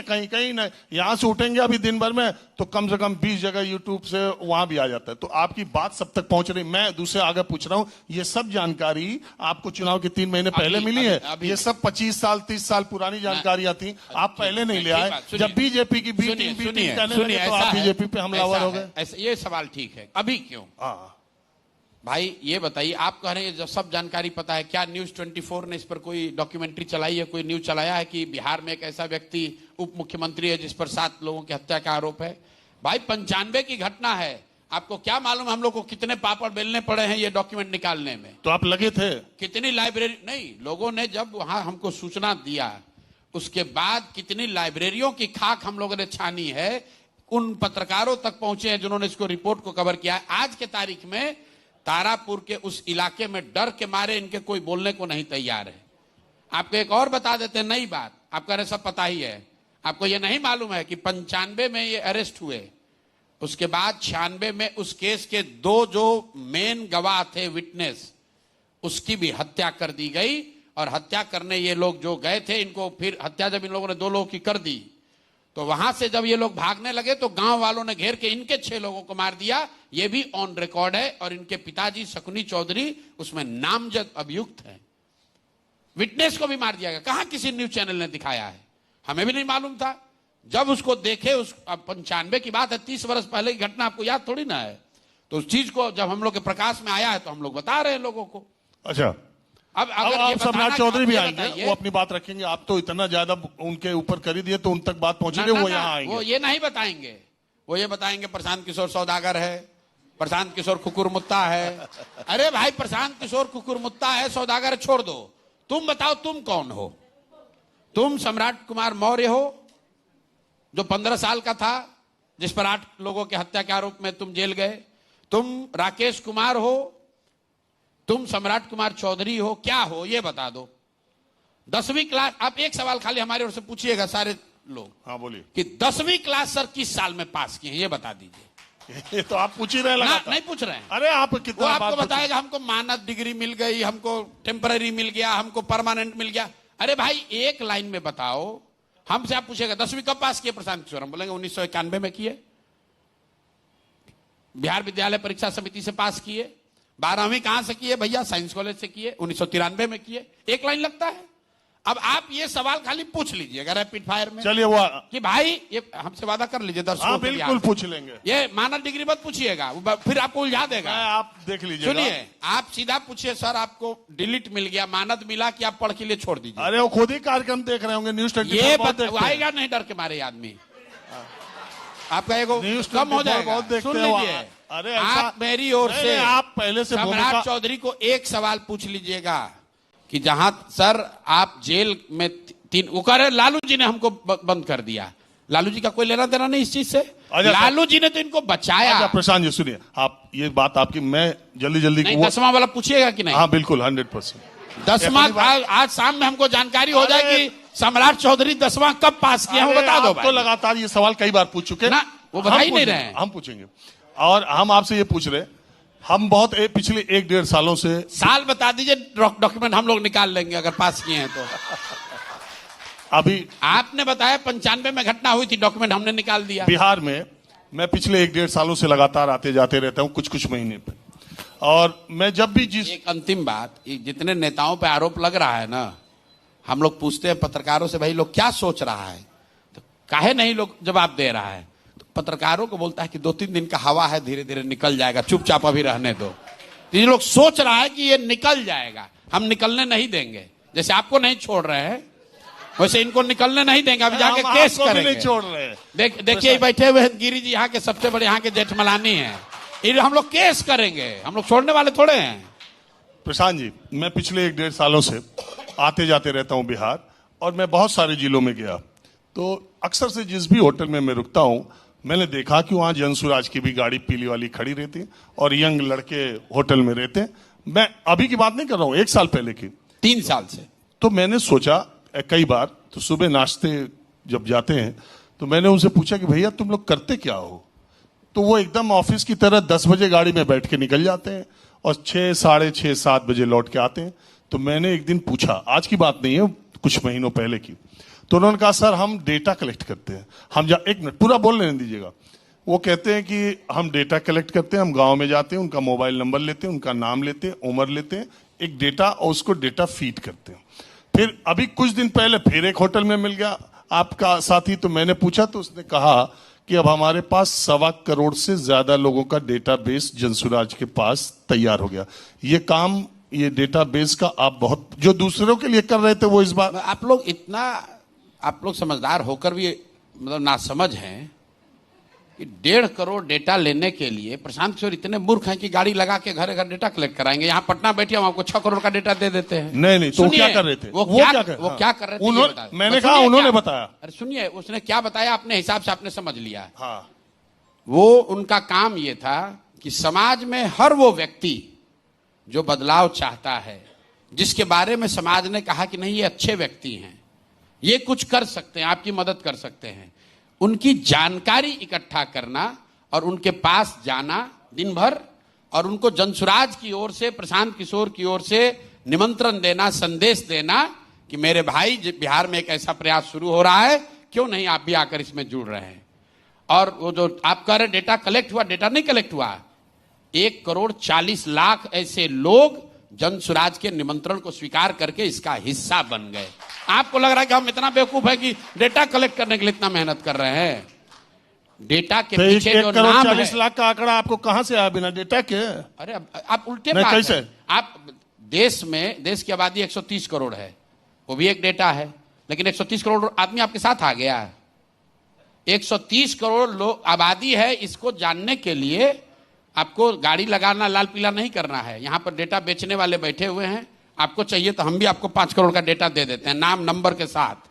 Speaker 1: ना यहां से उठेंगे अभी दिन भर में तो कम से कम 20 जगह यूट्यूब से वहां भी आ जाता है। तो आपकी बात सब तक पहुंच रही। मैं दूसरे आगे पूछ रहा हूं, ये सब जानकारी आपको चुनाव के 3 महीने पहले मिली है? ये सब 25 साल 30 साल पुरानी जानकारियां थी, आप पहले नहीं ले आए। जब बीजेपी की बीटिंग कहने लगे तो आप बीजेपी पे हमलावर हो गए।
Speaker 2: ये सवाल ठीक है, अभी क्यों? भाई ये बताइए, आप कह रहे हैं जब सब जानकारी पता है, क्या न्यूज 24 ने इस पर कोई डॉक्यूमेंट्री चलाई है, कोई न्यूज चलाया है कि बिहार में एक ऐसा व्यक्ति उप मुख्यमंत्री है जिस पर 7 लोगों की हत्या का आरोप है? भाई 95 की घटना है, आपको क्या मालूम हम लोग को कितने पापड़ बेलने पड़े हैं ये डॉक्यूमेंट निकालने में?
Speaker 1: तो आप लगे थे?
Speaker 2: कितनी लाइब्रेरी, नहीं, लोगों ने जब वहां हमको सूचना दिया उसके बाद कितनी लाइब्रेरियों की खाक हम लोगों ने छानी है, उन पत्रकारों तक पहुंचे हैं जिन्होंने इसको रिपोर्ट को कवर किया है। आज के तारीख में तारापुर के उस इलाके में डर के मारे इनके कोई बोलने को नहीं तैयार है। आपको एक और बता देते हैं नई बात, आपको अरे सब पता ही है, आपको ये नहीं मालूम है कि 95 में ये अरेस्ट हुए, उसके बाद 96 में उस केस के 2 जो मेन गवाह थे, विटनेस, उसकी भी हत्या कर दी गई। और हत्या करने ये लोग जो गए थे, इनको फिर हत्या जब इन लोगों ने 2 लोगों की कर दी तो वहां से जब ये लोग भागने लगे तो गांव वालों ने घेर के इनके 6 लोगों को मार दिया। ये भी ऑन रिकॉर्ड है और इनके पिताजी शकुनी चौधरी उसमें नामजद अभियुक्त हैं। विटनेस को भी मार दिया गया। कहां किसी न्यूज चैनल ने दिखाया है? हमें भी नहीं मालूम था। जब उसको देखे, उस 95 की बात है, 30 वर्ष पहले की घटना, आपको याद थोड़ी ना है। तो उस चीज को जब हम लोग के प्रकाश में आया है तो हम लोग बता रहे हैं लोगों को।
Speaker 1: अच्छा, अब सम्राट चौधरी भी आएंगे, वो अपनी बात रखेंगे। आप तो इतना ज्यादा उनके ऊपर कर ही दिए तो उन तक बात पहुंचेगी, वो यहाँ आएंगे।
Speaker 2: वो ये नहीं बताएंगे, वो ये बताएंगे प्रशांत किशोर सौदागर है, प्रशांत किशोर कुकुरमुत्ता है। अरे भाई, प्रशांत किशोर कुकुरमुत्ता है, सौदागर छोड़ दो, तुम बताओ तुम कौन हो? तुम सम्राट कुमार मौर्य हो जो 15 साल का था, जिस पर 8 लोगों के हत्या के आरोप में तुम जेल गए। तुम राकेश कुमार हो, तुम सम्राट कुमार चौधरी हो, क्या हो ये बता दो। 10वीं क्लास, आप एक सवाल खाली हमारे ओर से पूछिएगा सारे लोग।
Speaker 1: हाँ बोलिए।
Speaker 2: कि 10वीं क्लास सर किस साल में पास किए हैं ये बता दीजिए।
Speaker 1: ये तो आप पूछ ही रहे हैं।
Speaker 2: नहीं पूछ रहे हैं।
Speaker 1: अरे आप
Speaker 2: वो
Speaker 1: कितना
Speaker 2: आपको बताएगा हमको मानद डिग्री मिल गई, हमको टेम्पररी मिल गया, हमको परमानेंट मिल गया। अरे भाई एक लाइन में बताओ। हमसे आप पूछेगा 10वीं कब पास किए प्रशांत किशोर, हम बोलेंगे 1991 में किए। बिहार विद्यालय परीक्षा समिति से पास किए। 12वीं कहां से किए भैया, साइंस कॉलेज से किए, 1993 में किए। एक लाइन लगता है। अब आप ये सवाल खाली पूछ लीजिएगा रैपिड फायर में।
Speaker 1: चलिए वो
Speaker 2: कि भाई ये हमसे वादा कर लीजिए दर्शकों
Speaker 1: हाँ
Speaker 2: के लिए।
Speaker 1: बिल्कुल पूछ लेंगे।
Speaker 2: ये मानद डिग्री मत पूछिएगा, फिर आपको उलझा देगा।
Speaker 1: आप देख लीजिए।
Speaker 2: सुनिए, आप सीधा पूछिए सर आपको डिलीट मिल गया, मानद मिला कि आप पढ़ के लिए छोड़ दीजिए।
Speaker 1: अरे वो खुद ही कार्यक्रम देख रहे होंगे न्यूज 24।
Speaker 2: ये आएगा नहीं डर के मारे आदमी। आपका एगो
Speaker 1: न्यूज
Speaker 2: कम हो जाएगा।
Speaker 1: बहुत देखते
Speaker 2: सुन
Speaker 1: हैं।
Speaker 2: लीजिए,
Speaker 1: अरे
Speaker 2: आप मेरी ओर से
Speaker 1: आप पहले से
Speaker 2: सम्राट चौधरी को एक सवाल पूछ लीजिएगा कि जहां सर आप जेल में 3 वो कह रहे लालू जी ने हमको बंद कर दिया। लालू जी का कोई लेना देना नहीं इस चीज से। लालू जी ने तो इनको बचाया।
Speaker 1: प्रशांत जी सुनिए, आप ये बात आपकी मैं जल्दी
Speaker 2: 10वां वाला पूछिएगा कि नहीं।
Speaker 1: हाँ बिल्कुल 100%।
Speaker 2: 10वां आज शाम में हमको जानकारी हो जाएगी सम्राट चौधरी 10वां कब पास किया, वो बता दो भाई।
Speaker 1: तो लगातार ये सवाल कई बार पूछ चुके
Speaker 2: ना, वो बता ही नहीं रहे हैं।
Speaker 1: हम पूछेंगे और हम आपसे ये पूछ रहे, हम बहुत पिछले 1-1.5 सालों से।
Speaker 2: साल बता दीजिए, डॉक्यूमेंट हम लोग निकाल लेंगे अगर पास किए हैं तो।
Speaker 1: अभी
Speaker 2: आपने बताया 95 में घटना हुई थी, डॉक्यूमेंट हमने निकाल दिया।
Speaker 1: बिहार में मैं पिछले 1-1.5 सालों से लगातार आते जाते रहता हूँ कुछ महीने पे, और मैं जब भी
Speaker 2: एक अंतिम बात, जितने नेताओं पे आरोप लग रहा है ना, हम लोग पूछते हैं पत्रकारों से भाई लोग क्या सोच रहा है, तो काहे नहीं लोग जवाब दे रहा है। तो पत्रकारों को बोलता है कि 2-3 दिन का हवा है, धीरे धीरे निकल जाएगा, चुपचाप अभी रहने दो। तो ये लोग सोच रहा है कि ये निकल जाएगा, हम निकलने नहीं देंगे। जैसे आपको नहीं छोड़ रहे हैं वैसे इनको निकलने नहीं देंगे, अभी जाके केस करेंगे।
Speaker 1: नहीं छोड़ रहे हैं।
Speaker 2: देखिए बैठे हुए गिरी जी यहाँ के सबसे बड़े यहाँ के जेठमलानी हैं, हम लोग केस करेंगे, हम लोग छोड़ने वाले थोड़े हैं।
Speaker 1: प्रशांत जी, मैं पिछले 1-1.5 सालों से आते जाते रहता हूं बिहार, और मैं बहुत सारे जिलों में गया, तो अक्सर से जिस भी होटल में मैं रुकता हूं, मैंने देखा कि वहां जनसुराज की भी गाड़ी पीली वाली खड़ी रहती है और यंग लड़के होटल में रहते हैं। मैं अभी की बात नहीं कर रहा हूं, 1 साल पहले की,
Speaker 2: 3 साल से।
Speaker 1: तो मैंने सोचा कई बार, तो सुबह नाश्ते जब जाते हैं तो मैंने उनसे पूछा कि भैया तुम लोग करते क्या हो, तो वो एकदम ऑफिस की तरह 10 बजे गाड़ी में बैठ के निकल जाते हैं और 6, साढ़े 6, 7 बजे लौट के आते हैं। तो मैंने एक दिन पूछा, आज की बात नहीं है, कुछ महीनों पहले की, तो उन्होंने कहा सर हम डेटा कलेक्ट करते हैं। हम 1 मिनट पूरा बोल लेने दीजिएगा। वो कहते हैं कि हम डेटा कलेक्ट करते हैं, हम गांव में जाते हैं, उनका मोबाइल नंबर लेते हैं, उनका नाम लेते हैं, उम्र लेते हैं, एक डेटा, और उसको डेटा फीड करते हैं। फिर अभी कुछ दिन पहले फिर एक होटल में मिल गया आपका साथी, तो मैंने पूछा तो उसने कहा कि अब हमारे पास 1.25 करोड़ से ज्यादा लोगों का डेटाबेस जनसुराज के पास तैयार हो गया। ये काम, ये डेटाबेस का आप बहुत, जो दूसरों के लिए कर रहे थे वो इस बार
Speaker 2: आप लोग समझदार होकर भी मतलब नासमझ हैं कि 1.5 करोड़ डेटा लेने के लिए प्रशांत किशोर इतने मूर्ख हैं कि गाड़ी लगा के घर घर डेटा कलेक्ट कराएंगे। यहाँ पटना बैठे हम आपको 6 करोड़ का डेटा दे देते हैं।
Speaker 1: नहीं तो क्या कर रहे थे,
Speaker 2: वो क्या कर रहे थे,
Speaker 1: मैंने कहा उन्होंने बताया।
Speaker 2: अरे सुनिए, उसने क्या बताया अपने हिसाब से आपने समझ लिया।
Speaker 1: हाँ,
Speaker 2: वो उनका काम ये था कि समाज में हर वो व्यक्ति जो बदलाव चाहता है, जिसके बारे में समाज ने कहा कि नहीं ये अच्छे व्यक्ति हैं, ये कुछ कर सकते हैं, आपकी मदद कर सकते हैं, उनकी जानकारी इकट्ठा करना और उनके पास जाना दिन भर, और उनको जनसुराज की ओर से, प्रशांत किशोर की ओर से निमंत्रण देना, संदेश देना कि मेरे भाई बिहार में एक ऐसा प्रयास शुरू हो रहा है, क्यों नहीं आप भी आकर इसमें जुड़ रहे हैं। और वो जो आप कह रहे डेटा कलेक्ट हुआ, डेटा नहीं कलेक्ट हुआ, 1 करोड़ 40 लाख ऐसे लोग जनसुराज के निमंत्रण को स्वीकार करके इसका हिस्सा बन गए। आपको लग रहा है कि हम इतना बेवकूफ है कि डेटा कलेक्ट करने के लिए इतना मेहनत कर रहे हैं। डेटा के पीछे जो नाम
Speaker 1: 40 लाख का आंकड़ा आपको कहां से आया बिना डेटा के?
Speaker 2: अरे आप उल्टे बात
Speaker 1: कैसे?
Speaker 2: आप देश की आबादी 130 करोड़ है, वो भी एक डेटा है, लेकिन 130 करोड़ आदमी आपके साथ आ गया है। 130 करोड़ लोग आबादी है, इसको जानने के लिए आपको गाड़ी लगाना, लाल पीला नहीं करना है। यहां पर डेटा बेचने वाले बैठे हुए हैं, आपको चाहिए तो हम भी आपको 5 करोड़ का डेटा दे देते हैं, नाम नंबर के साथ।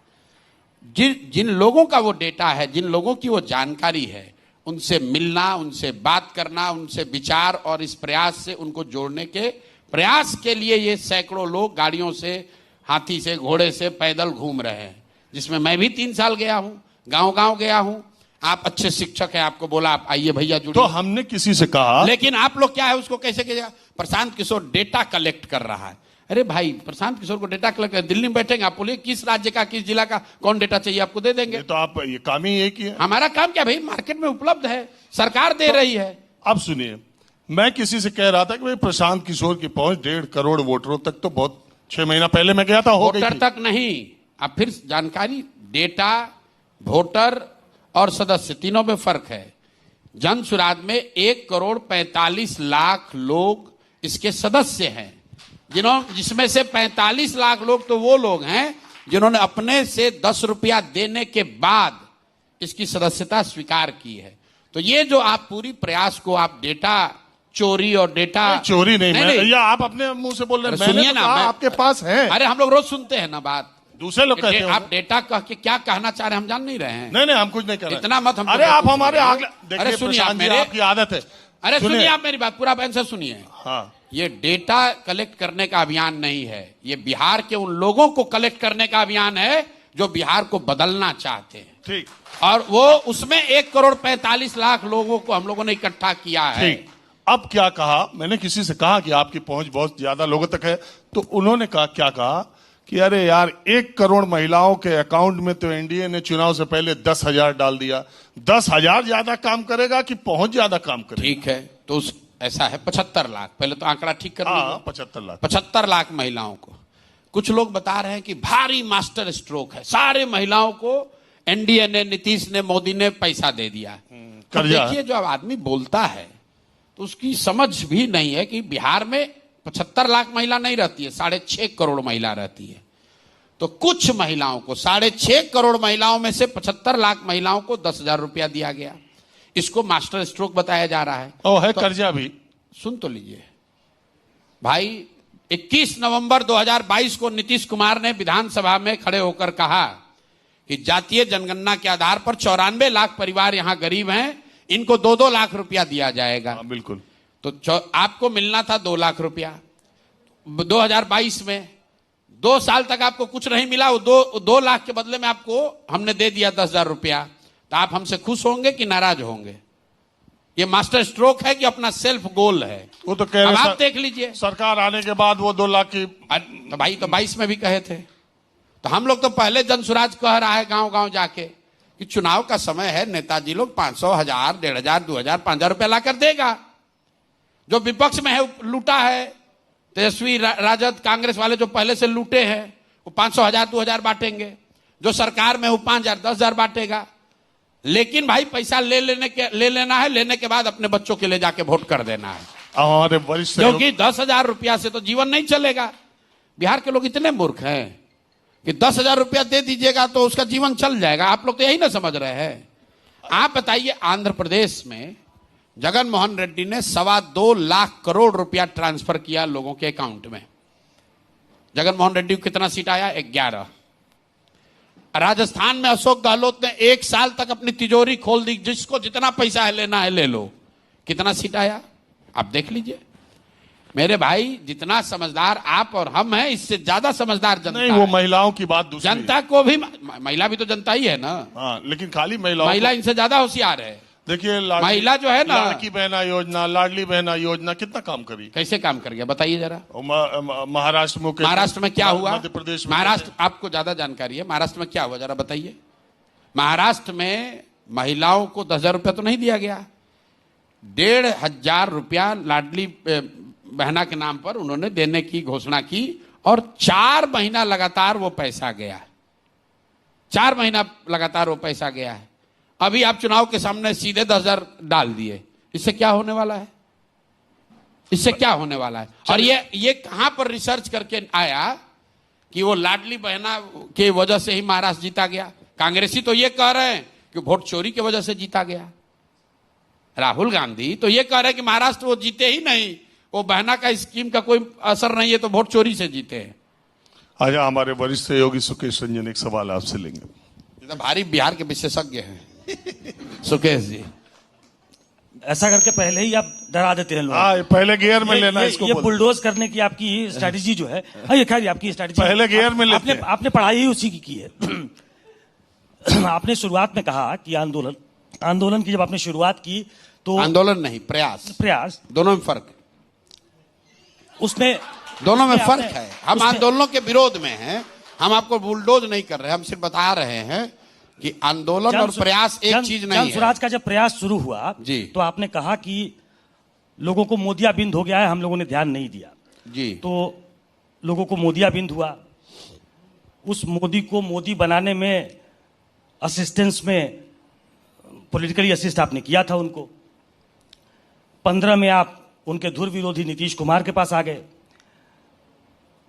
Speaker 2: जिन लोगों का वो डेटा है, जिन लोगों की वो जानकारी है, उनसे मिलना, उनसे बात करना, उनसे विचार और इस प्रयास से उनको जोड़ने के प्रयास के लिए ये सैकड़ों लोग गाड़ियों से, हाथी से, घोड़े से, पैदल घूम रहे हैं, जिसमें मैं भी 3 साल गया हूं, गांव-गांव गया हूं। आप अच्छे शिक्षक हैं, आपको बोला आप आइए भैया जुड़िए।
Speaker 1: तो हमने किसी से कहा,
Speaker 2: लेकिन आप लोग क्या है उसको कैसे किया? प्रशांत किशोर डेटा कलेक्ट कर रहा है। अरे भाई, प्रशांत किशोर को डेटा कलेक्ट, दिल्ली में बैठेंगे, आप बोलिए किस राज्य का, किस जिला का कौन डेटा चाहिए, आपको दे देंगे।
Speaker 1: तो आप ये काम ही एक ही है।
Speaker 2: हमारा काम क्या भाई, मार्केट में उपलब्ध है, सरकार दे रही है।
Speaker 1: अब सुनिए, मैं किसी से कह रहा था कि भाई प्रशांत किशोर की पहुंच 1.5 करोड़ वोटरों तक तो बहुत 6 महीना पहले मैं गया था, हो गई
Speaker 2: वोटर
Speaker 1: थी।
Speaker 2: तक नहीं, अब फिर जानकारी, डेटा, वोटर और सदस्य तीनों में फर्क है। जन सुराज में 1,45,00,000 लोग इसके सदस्य हैं, जिसमें से 45 लाख लोग तो वो लोग हैं जिन्होंने अपने से 10 रुपया देने के बाद इसकी सदस्यता स्वीकार की है। तो ये जो आप पूरी प्रयास को आप डेटा चोरी और डेटा
Speaker 1: चोरी नहीं, या आप अपने मुंह से बोल रहे हैं, मैंने तो कहा आपके पास है।
Speaker 2: अरे हम लोग रोज सुनते हैं ना बात,
Speaker 1: दूसरे लोग कहते हैं।
Speaker 2: आप डेटा कह के क्या कहना चाह रहे हैं हम जान नहीं रहे हैं।
Speaker 1: नहीं, हम कुछ नहीं कर रहे।
Speaker 2: इतना मत हम।
Speaker 1: अरे आप हमारे आगे
Speaker 2: अरे सुनिए,
Speaker 1: आपकी आदत है।
Speaker 2: अरे सुनिए, आप मेरी बात पूरा बहन से सुनिए।
Speaker 1: हाँ,
Speaker 2: ये डेटा कलेक्ट करने का अभियान नहीं है, ये बिहार के उन लोगों को कलेक्ट करने का अभियान है जो बिहार को बदलना चाहते हैं।
Speaker 1: ठीक।
Speaker 2: और वो उसमें 1,45,00,000 लोगों को हम लोगों ने इकट्ठा किया है।
Speaker 1: ठीक। अब क्या कहा, मैंने किसी से कहा कि आपकी पहुंच बहुत ज्यादा लोगों तक है, तो उन्होंने कहा, क्या कहा कि अरे यार 1 करोड़ महिलाओं के अकाउंट में तो एनडीए ने चुनाव से पहले 10,000 डाल दिया। 10,000 ज्यादा काम करेगा कि पहुंच ज्यादा काम करेगा?
Speaker 2: ठीक है, तो ऐसा है 75 लाख, पहले तो आंकड़ा ठीक कर लीजिए। 75 लाख महिलाओं को। कुछ लोग बता रहे हैं कि भारी मास्टर स्ट्रोक है, सारे महिलाओं को एनडीए ने, नीतीश ने, मोदी ने पैसा दे दिया। तो देखिए, जो आदमी बोलता है तो उसकी समझ भी नहीं है कि बिहार में 75 लाख महिला नहीं रहती है, 6.5 करोड़ महिला रहती है। तो कुछ महिलाओं को, 6.5 करोड़ महिलाओं में से 75 लाख महिलाओं को 10,000 रुपया दिया गया। इसको मास्टर स्ट्रोक बताया जा रहा है।
Speaker 1: है तो कर्जा भी।
Speaker 2: सुन तो लीजिए भाई, 21 नवंबर 2022 को नीतीश कुमार ने विधानसभा में खड़े होकर कहा कि जातीय जनगणना के आधार पर 94 लाख परिवार यहां गरीब हैं, इनको 2-2 लाख रुपया दिया जाएगा।
Speaker 1: बिल्कुल।
Speaker 2: तो आपको मिलना था 2 लाख रुपया 2022 में, 2 साल तक आपको कुछ नहीं मिला। वो 2 लाख के बदले में आपको हमने दे दिया 10,000 रुपया। तो आप हमसे खुश होंगे कि नाराज होंगे? ये मास्टर स्ट्रोक है कि अपना सेल्फ गोल है?
Speaker 1: वो तो कह रहे,
Speaker 2: आप देख लीजिए,
Speaker 1: सरकार आने के बाद वो 2 लाख की।
Speaker 2: तो भाई, तो 22 में भी कहे थे। तो हम लोग तो पहले जनसुराज कह रहा है गांव-गांव जाके कि चुनाव का समय है, नेताजी लोग 500, 1000, 1,500, 2,000, 5,000 रुपया लाकर देगा। जो विपक्ष में है लूटा है, तेजस्वी, राजद, कांग्रेस वाले जो पहले से लूटे हैं वो 500, 1000, 2,000 बांटेंगे। जो सरकार में वो 5,000, 10,000 बांटेगा। लेकिन भाई पैसा ले लेना है, लेने के बाद अपने बच्चों के लिए जाके वोट कर देना है।
Speaker 1: हमारे वरिष्ठ,
Speaker 2: क्योंकि 10,000 रुपया से तो जीवन नहीं चलेगा। बिहार के लोग इतने मूर्ख हैं कि 10,000 रुपया दे दीजिएगा तो उसका जीवन चल जाएगा। आप लोग तो यही ना समझ रहे हैं। आप बताइए, आंध्र प्रदेश में जगन मोहन रेड्डी ने 2.25 लाख करोड़ रुपया ट्रांसफर किया लोगों के अकाउंट में। जगन मोहन रेड्डी को कितना सीट आया? 11। राजस्थान में अशोक गहलोत ने 1 साल तक अपनी तिजोरी खोल दी, जिसको जितना पैसा है लेना है ले लो। कितना सीट आया आप देख लीजिए। मेरे भाई, जितना समझदार आप और हम हैं, इससे ज्यादा समझदार जनता
Speaker 1: नहीं। वो महिलाओं की बात दूसरी,
Speaker 2: जनता को भी, महिला भी तो जनता ही है ना।
Speaker 1: हाँ, लेकिन खाली महिला
Speaker 2: इनसे ज्यादा होशियार है।
Speaker 1: देखिए,
Speaker 2: महिला जो है ना,
Speaker 1: लाड़की बहना योजना, लाडली बहना योजना कितना काम करी?
Speaker 2: कैसे काम कर गया बताइए जरा।
Speaker 1: महाराष्ट्र
Speaker 2: में क्या हुआ?
Speaker 1: मध्य प्रदेश में,
Speaker 2: महाराष्ट्र आपको ज्यादा जानकारी है। महाराष्ट्र में क्या हुआ जरा बताइए। महाराष्ट्र में महिलाओं को 10,000 रुपया तो नहीं दिया गया, 1,500 रुपया लाडली बहना के नाम पर उन्होंने देने की घोषणा की और 4 महीना लगातार वो पैसा गया। 4 महीना लगातार वो पैसा गया है। अभी आप चुनाव के सामने सीधे 10,000 डाल दिए। इससे क्या होने वाला है? इससे क्या होने वाला है? और ये कहां पर रिसर्च करके आया कि वो लाडली बहना के वजह से ही महाराष्ट्र जीता गया? कांग्रेसी तो ये कह रहे हैं कि वोट चोरी की वजह से जीता गया। राहुल गांधी तो ये कह रहे हैं कि महाराष्ट्र वो जीते ही नहीं, वो बहना का स्कीम का कोई असर नहीं है, तो वोट चोरी से जीते हैं।
Speaker 1: अच्छा, हमारे वरिष्ठ सहयोगी सुकेश रंजन एक सवाल आपसे लेंगे।
Speaker 2: तो भारी बिहार के विशेषज्ञ हैं सुकेश जी।
Speaker 3: ऐसा करके पहले ही आप डरा देते हैं लोग।
Speaker 1: हाँ, पहले गियर में लेना इसको
Speaker 3: ये
Speaker 1: बोल।
Speaker 3: बुलडोज करने की आपकी स्ट्रैटेजी जो है, हाँ, ये खैर आपकी स्ट्रैटेजी
Speaker 1: पहले गियर में लेते हैं।
Speaker 3: आपने पढ़ाई ही उसी की है। आपने शुरुआत में कहा कि आंदोलन की जब आपने शुरुआत की तो
Speaker 2: आंदोलन नहीं, प्रयास दोनों में फर्क है।
Speaker 3: उसमें
Speaker 2: दोनों में
Speaker 3: उसमें
Speaker 2: फर्क
Speaker 3: आपने-
Speaker 2: है। हम
Speaker 3: उसमें-
Speaker 2: आंदोलनों के विरोध में हैं, हम आपको बुलडोज नहीं कर रहे, हम सिर्फ बता रहे हैं कि आंदोलन और प्रयास एक चीज नहीं है।
Speaker 3: स्वराज का जब प्रयास शुरू हुआ
Speaker 2: जी।
Speaker 3: तो आपने कहा कि लोगों को मोदियाबिंद हो गया है, हम लोगों ने ध्यान नहीं दिया।
Speaker 2: जी।
Speaker 3: तो लोगों को मोदियाबिंद हुआ, उस मोदी को मोदी बनाने में असिस्टेंस में पॉलिटिकली असिस्ट आपने किया था उनको। 15 में आप उनके धुर विरोधी नीतीश कुमार के पास आ गए।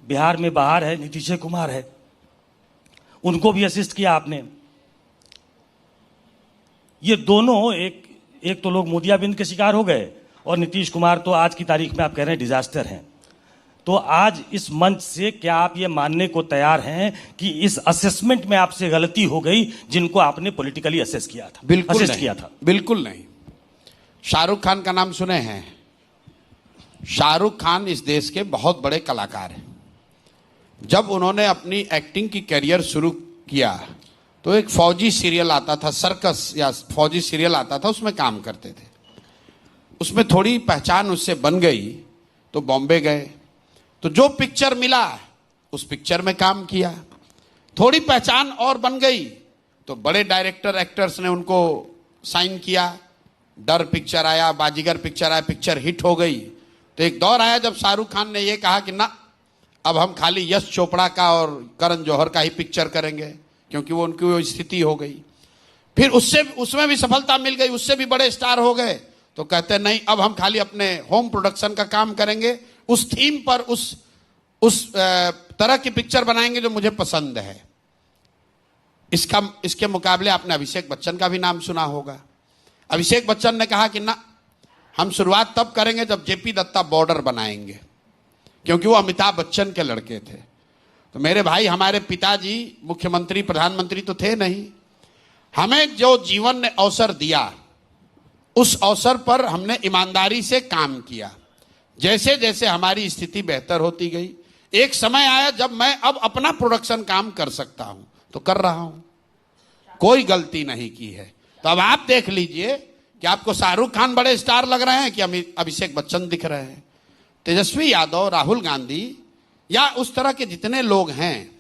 Speaker 3: बिहार में बाहर है नीतीश कुमार है, उनको भी असिस्ट किया आपने। ये दोनों एक तो लोग मोदियाबिंद के शिकार हो गए और नीतीश कुमार तो आज की तारीख में आप कह रहे हैं डिजास्टर हैं। तो आज इस मंच से क्या आप ये मानने को तैयार हैं कि इस असेसमेंट में आपसे गलती हो गई जिनको आपने पॉलिटिकली असेस किया था?
Speaker 2: बिल्कुल
Speaker 3: असेस
Speaker 2: नहीं,
Speaker 3: किया था।
Speaker 2: बिल्कुल नहीं। शाहरुख खान का नाम सुने हैं? शाहरुख खान इस देश के बहुत बड़े कलाकार हैं। जब उन्होंने अपनी एक्टिंग की करियर शुरू किया तो एक फौजी सीरियल आता था, सर्कस या फौजी सीरियल आता था, उसमें काम करते थे। उसमें थोड़ी पहचान उससे बन गई तो बॉम्बे गए, तो जो पिक्चर मिला उस पिक्चर में काम किया। थोड़ी पहचान और बन गई तो बड़े डायरेक्टर एक्टर्स ने उनको साइन किया। डर पिक्चर आया, बाजीगर पिक्चर आया, पिक्चर हिट हो गई। तो एक दौर आया जब शाहरुख खान ने यह कहा कि ना, अब हम खाली यश चोपड़ा का और करण जौहर का ही पिक्चर करेंगे, क्योंकि वो उनकी वो स्थिति हो गई। फिर उसमें भी सफलता मिल गई, उससे भी बड़े स्टार हो गए, तो कहते नहीं अब हम खाली अपने होम प्रोडक्शन का काम करेंगे, उस थीम पर उस तरह की पिक्चर बनाएंगे जो मुझे पसंद है। इसके मुकाबले आपने अभिषेक बच्चन का भी नाम सुना होगा। अभिषेक बच्चन ने कहा कि ना, हम शुरुआत तब करेंगे जब जेपी दत्ता बॉर्डर बनाएंगे, क्योंकि वो अमिताभ बच्चन के लड़के थे। तो मेरे भाई, हमारे पिताजी मुख्यमंत्री प्रधानमंत्री तो थे नहीं, हमें जो जीवन ने अवसर दिया उस अवसर पर हमने ईमानदारी से काम किया। जैसे जैसे हमारी स्थिति बेहतर होती गई, एक समय आया जब मैं अब अपना प्रोडक्शन काम कर सकता हूं, तो कर रहा हूं, कोई गलती नहीं की है। तो अब आप देख लीजिए कि आपको शाहरुख खान बड़े स्टार लग रहे हैं कि अभिषेक बच्चन दिख रहे हैं। तेजस्वी यादव, राहुल गांधी या उस तरह के जितने लोग हैं,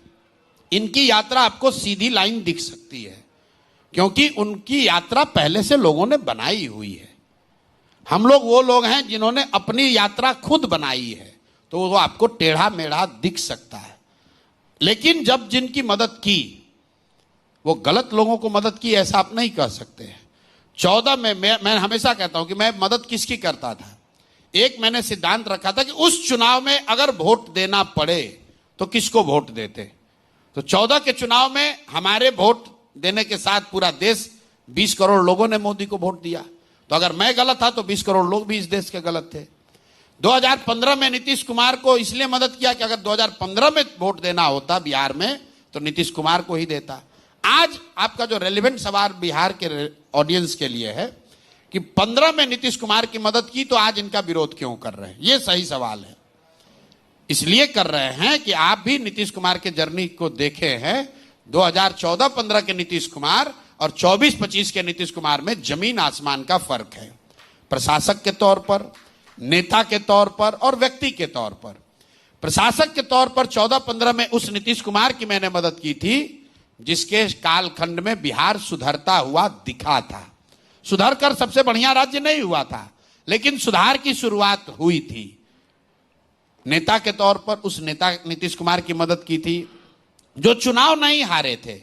Speaker 2: इनकी यात्रा आपको सीधी लाइन दिख सकती है, क्योंकि उनकी यात्रा पहले से लोगों ने बनाई हुई है। हम लोग वो लोग हैं जिन्होंने अपनी यात्रा खुद बनाई है, तो वो आपको टेढ़ा मेढ़ा दिख सकता है। लेकिन जब जिनकी मदद की, वो गलत लोगों को मदद की, ऐसा आप नहीं कह सकते। 14 में मैं हमेशा कहता हूं कि मैं मदद किसकी करता था। एक मैंने सिद्धांत रखा था कि उस चुनाव में अगर वोट देना पड़े तो किसको वोट देते। तो 14 के चुनाव में हमारे वोट देने के साथ पूरा देश, 20 करोड़ लोगों ने मोदी को वोट दिया। तो अगर मैं गलत था तो 20 करोड़ लोग भी इस देश के गलत थे। 2015 में नीतीश कुमार को इसलिए मदद किया कि अगर 2015 में वोट देना होता बिहार में तो नीतीश कुमार को ही देता। आज आपका जो रेलेवेंट सवाल बिहार के ऑडियंस के लिए है कि 15 में नीतीश कुमार की मदद की तो आज इनका विरोध क्यों कर रहे हैं, ये सही सवाल है। इसलिए कर रहे हैं कि आप भी नीतीश कुमार के जर्नी को देखे हैं। 2014-15 के नीतीश कुमार और 24-25 के नीतीश कुमार में जमीन आसमान का फर्क है, प्रशासक के तौर पर, नेता के तौर पर और व्यक्ति के तौर पर। प्रशासक के तौर पर 14-15 में उस नीतीश कुमार की मैंने मदद की थी जिसके कालखंड में बिहार सुधरता हुआ दिखा था। सुधर कर सबसे बढ़िया राज्य नहीं हुआ था, लेकिन सुधार की शुरुआत हुई थी। नेता के तौर पर उस नेता नीतीश कुमार की मदद की थी जो चुनाव नहीं हारे थे,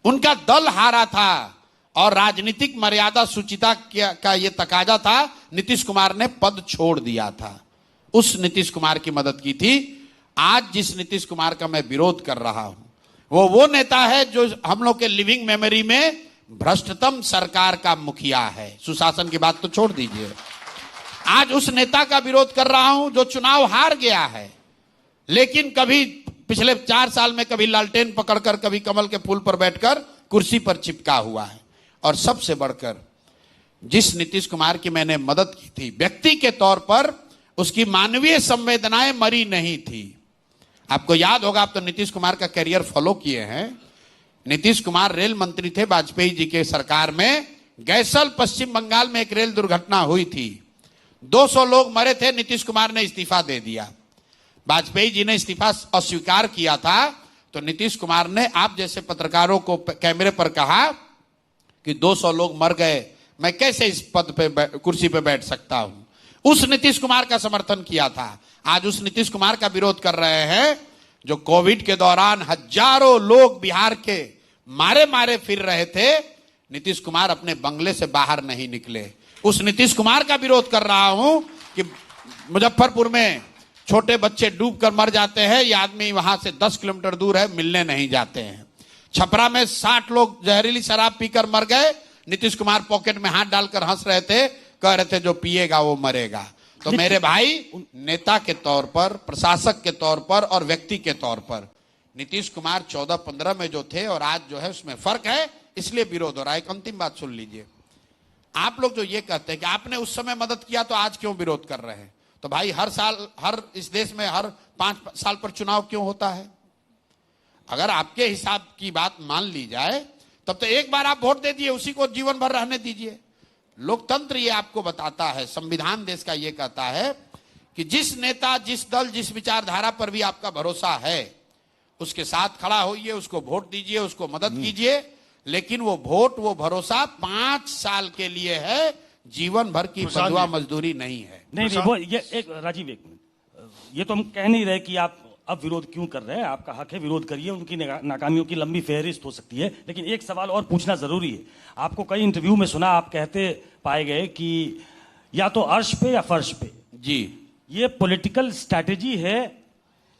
Speaker 2: उनका दल हारा था और राजनीतिक मर्यादा सुचिता का यह तकाजा था, नीतीश कुमार ने पद छोड़ दिया था। उस नीतीश कुमार की मदद की थी। आज जिस नीतीश कुमार का मैं विरोध कर रहा हूं वो नेता है जो हम लोग के लिविंग मेमोरी में भ्रष्टतम सरकार का मुखिया है। सुशासन की बात तो छोड़ दीजिए। आज उस नेता का विरोध कर रहा हूं जो चुनाव हार गया है, लेकिन कभी पिछले 4 साल में कभी लालटेन पकड़कर, कभी कमल के फूल पर बैठकर कुर्सी पर चिपका हुआ है। और सबसे बढ़कर जिस नीतीश कुमार की मैंने मदद की थी व्यक्ति के तौर पर, उसकी मानवीय संवेदनाएं मरी नहीं थी। आपको याद होगा, आप तो नीतीश कुमार का करियर फॉलो किए हैं। नीतीश कुमार रेल मंत्री थे वाजपेयी जी के सरकार में। गैसल पश्चिम बंगाल में एक रेल दुर्घटना हुई थी, 200 लोग मरे थे। नीतीश कुमार ने इस्तीफा दे दिया। वाजपेयी जी ने इस्तीफा अस्वीकार किया था, तो नीतीश कुमार ने आप जैसे पत्रकारों को कैमरे पर कहा कि 200 लोग मर गए, मैं कैसे इस पद पे कुर्सी पे बैठ सकता हूं। उस नीतीश कुमार का समर्थन किया था। आज उस नीतीश कुमार का विरोध कर रहे हैं जो कोविड के दौरान हजारों लोग बिहार के मारे मारे फिर रहे थे। नीतीश कुमार अपने बंगले से बाहर नहीं निकले। उस नीतीश कुमार का विरोध कर रहा हूं कि मुजफ्फरपुर में छोटे बच्चे डूब कर मर जाते हैं, ये आदमी वहां से 10 किलोमीटर दूर है, मिलने नहीं जाते हैं। छपरा में 60 लोग जहरीली शराब पीकर मर गए, नीतीश कुमार पॉकेट में हाथ डालकर हंस रहे थे, कह रहे थे जो पिएगा वो मरेगा। तो मेरे भाई, नेता के तौर पर, प्रशासक के तौर पर और व्यक्ति के तौर पर नीतीश कुमार 14-15 में जो थे और आज जो है उसमें फर्क है, इसलिए विरोध हो रहा है। एक अंतिम बात सुन लीजिए, आप लोग जो ये कहते हैं कि आपने उस समय मदद किया तो आज क्यों विरोध कर रहे हैं, तो भाई हर साल, हर इस देश में हर 5 साल पर चुनाव क्यों होता है? अगर आपके हिसाब की बात मान ली जाए तब तो एक बार आप वोट दे दिए, उसी को जीवन भर रहने दीजिए। लोकतंत्र ये आपको बताता है, संविधान देश का ये कहता है कि जिस नेता, जिस दल, जिस विचारधारा पर भी आपका भरोसा है उसके साथ खड़ा होइए, उसको वोट दीजिए, उसको मदद कीजिए। लेकिन वो वोट, वो भरोसा 5 साल के लिए है, जीवन भर की बंधुआ मजदूरी नहीं है।
Speaker 3: नहीं, वो ये एक राजीव, एक मिनट, ये तो हम कह नहीं रहे कि आप अब विरोध क्यों कर रहे हैं, आपका हक है, विरोध करिए, उनकी नाकामियों की लंबी फहरिस्त हो सकती है। लेकिन एक सवाल और पूछना जरूरी है। आपको कई इंटरव्यू में सुना, आप कहते पाए गए कि या तो अर्श पे या फर्श पे।
Speaker 2: जी,
Speaker 3: ये पॉलिटिकल स्ट्रैटेजी है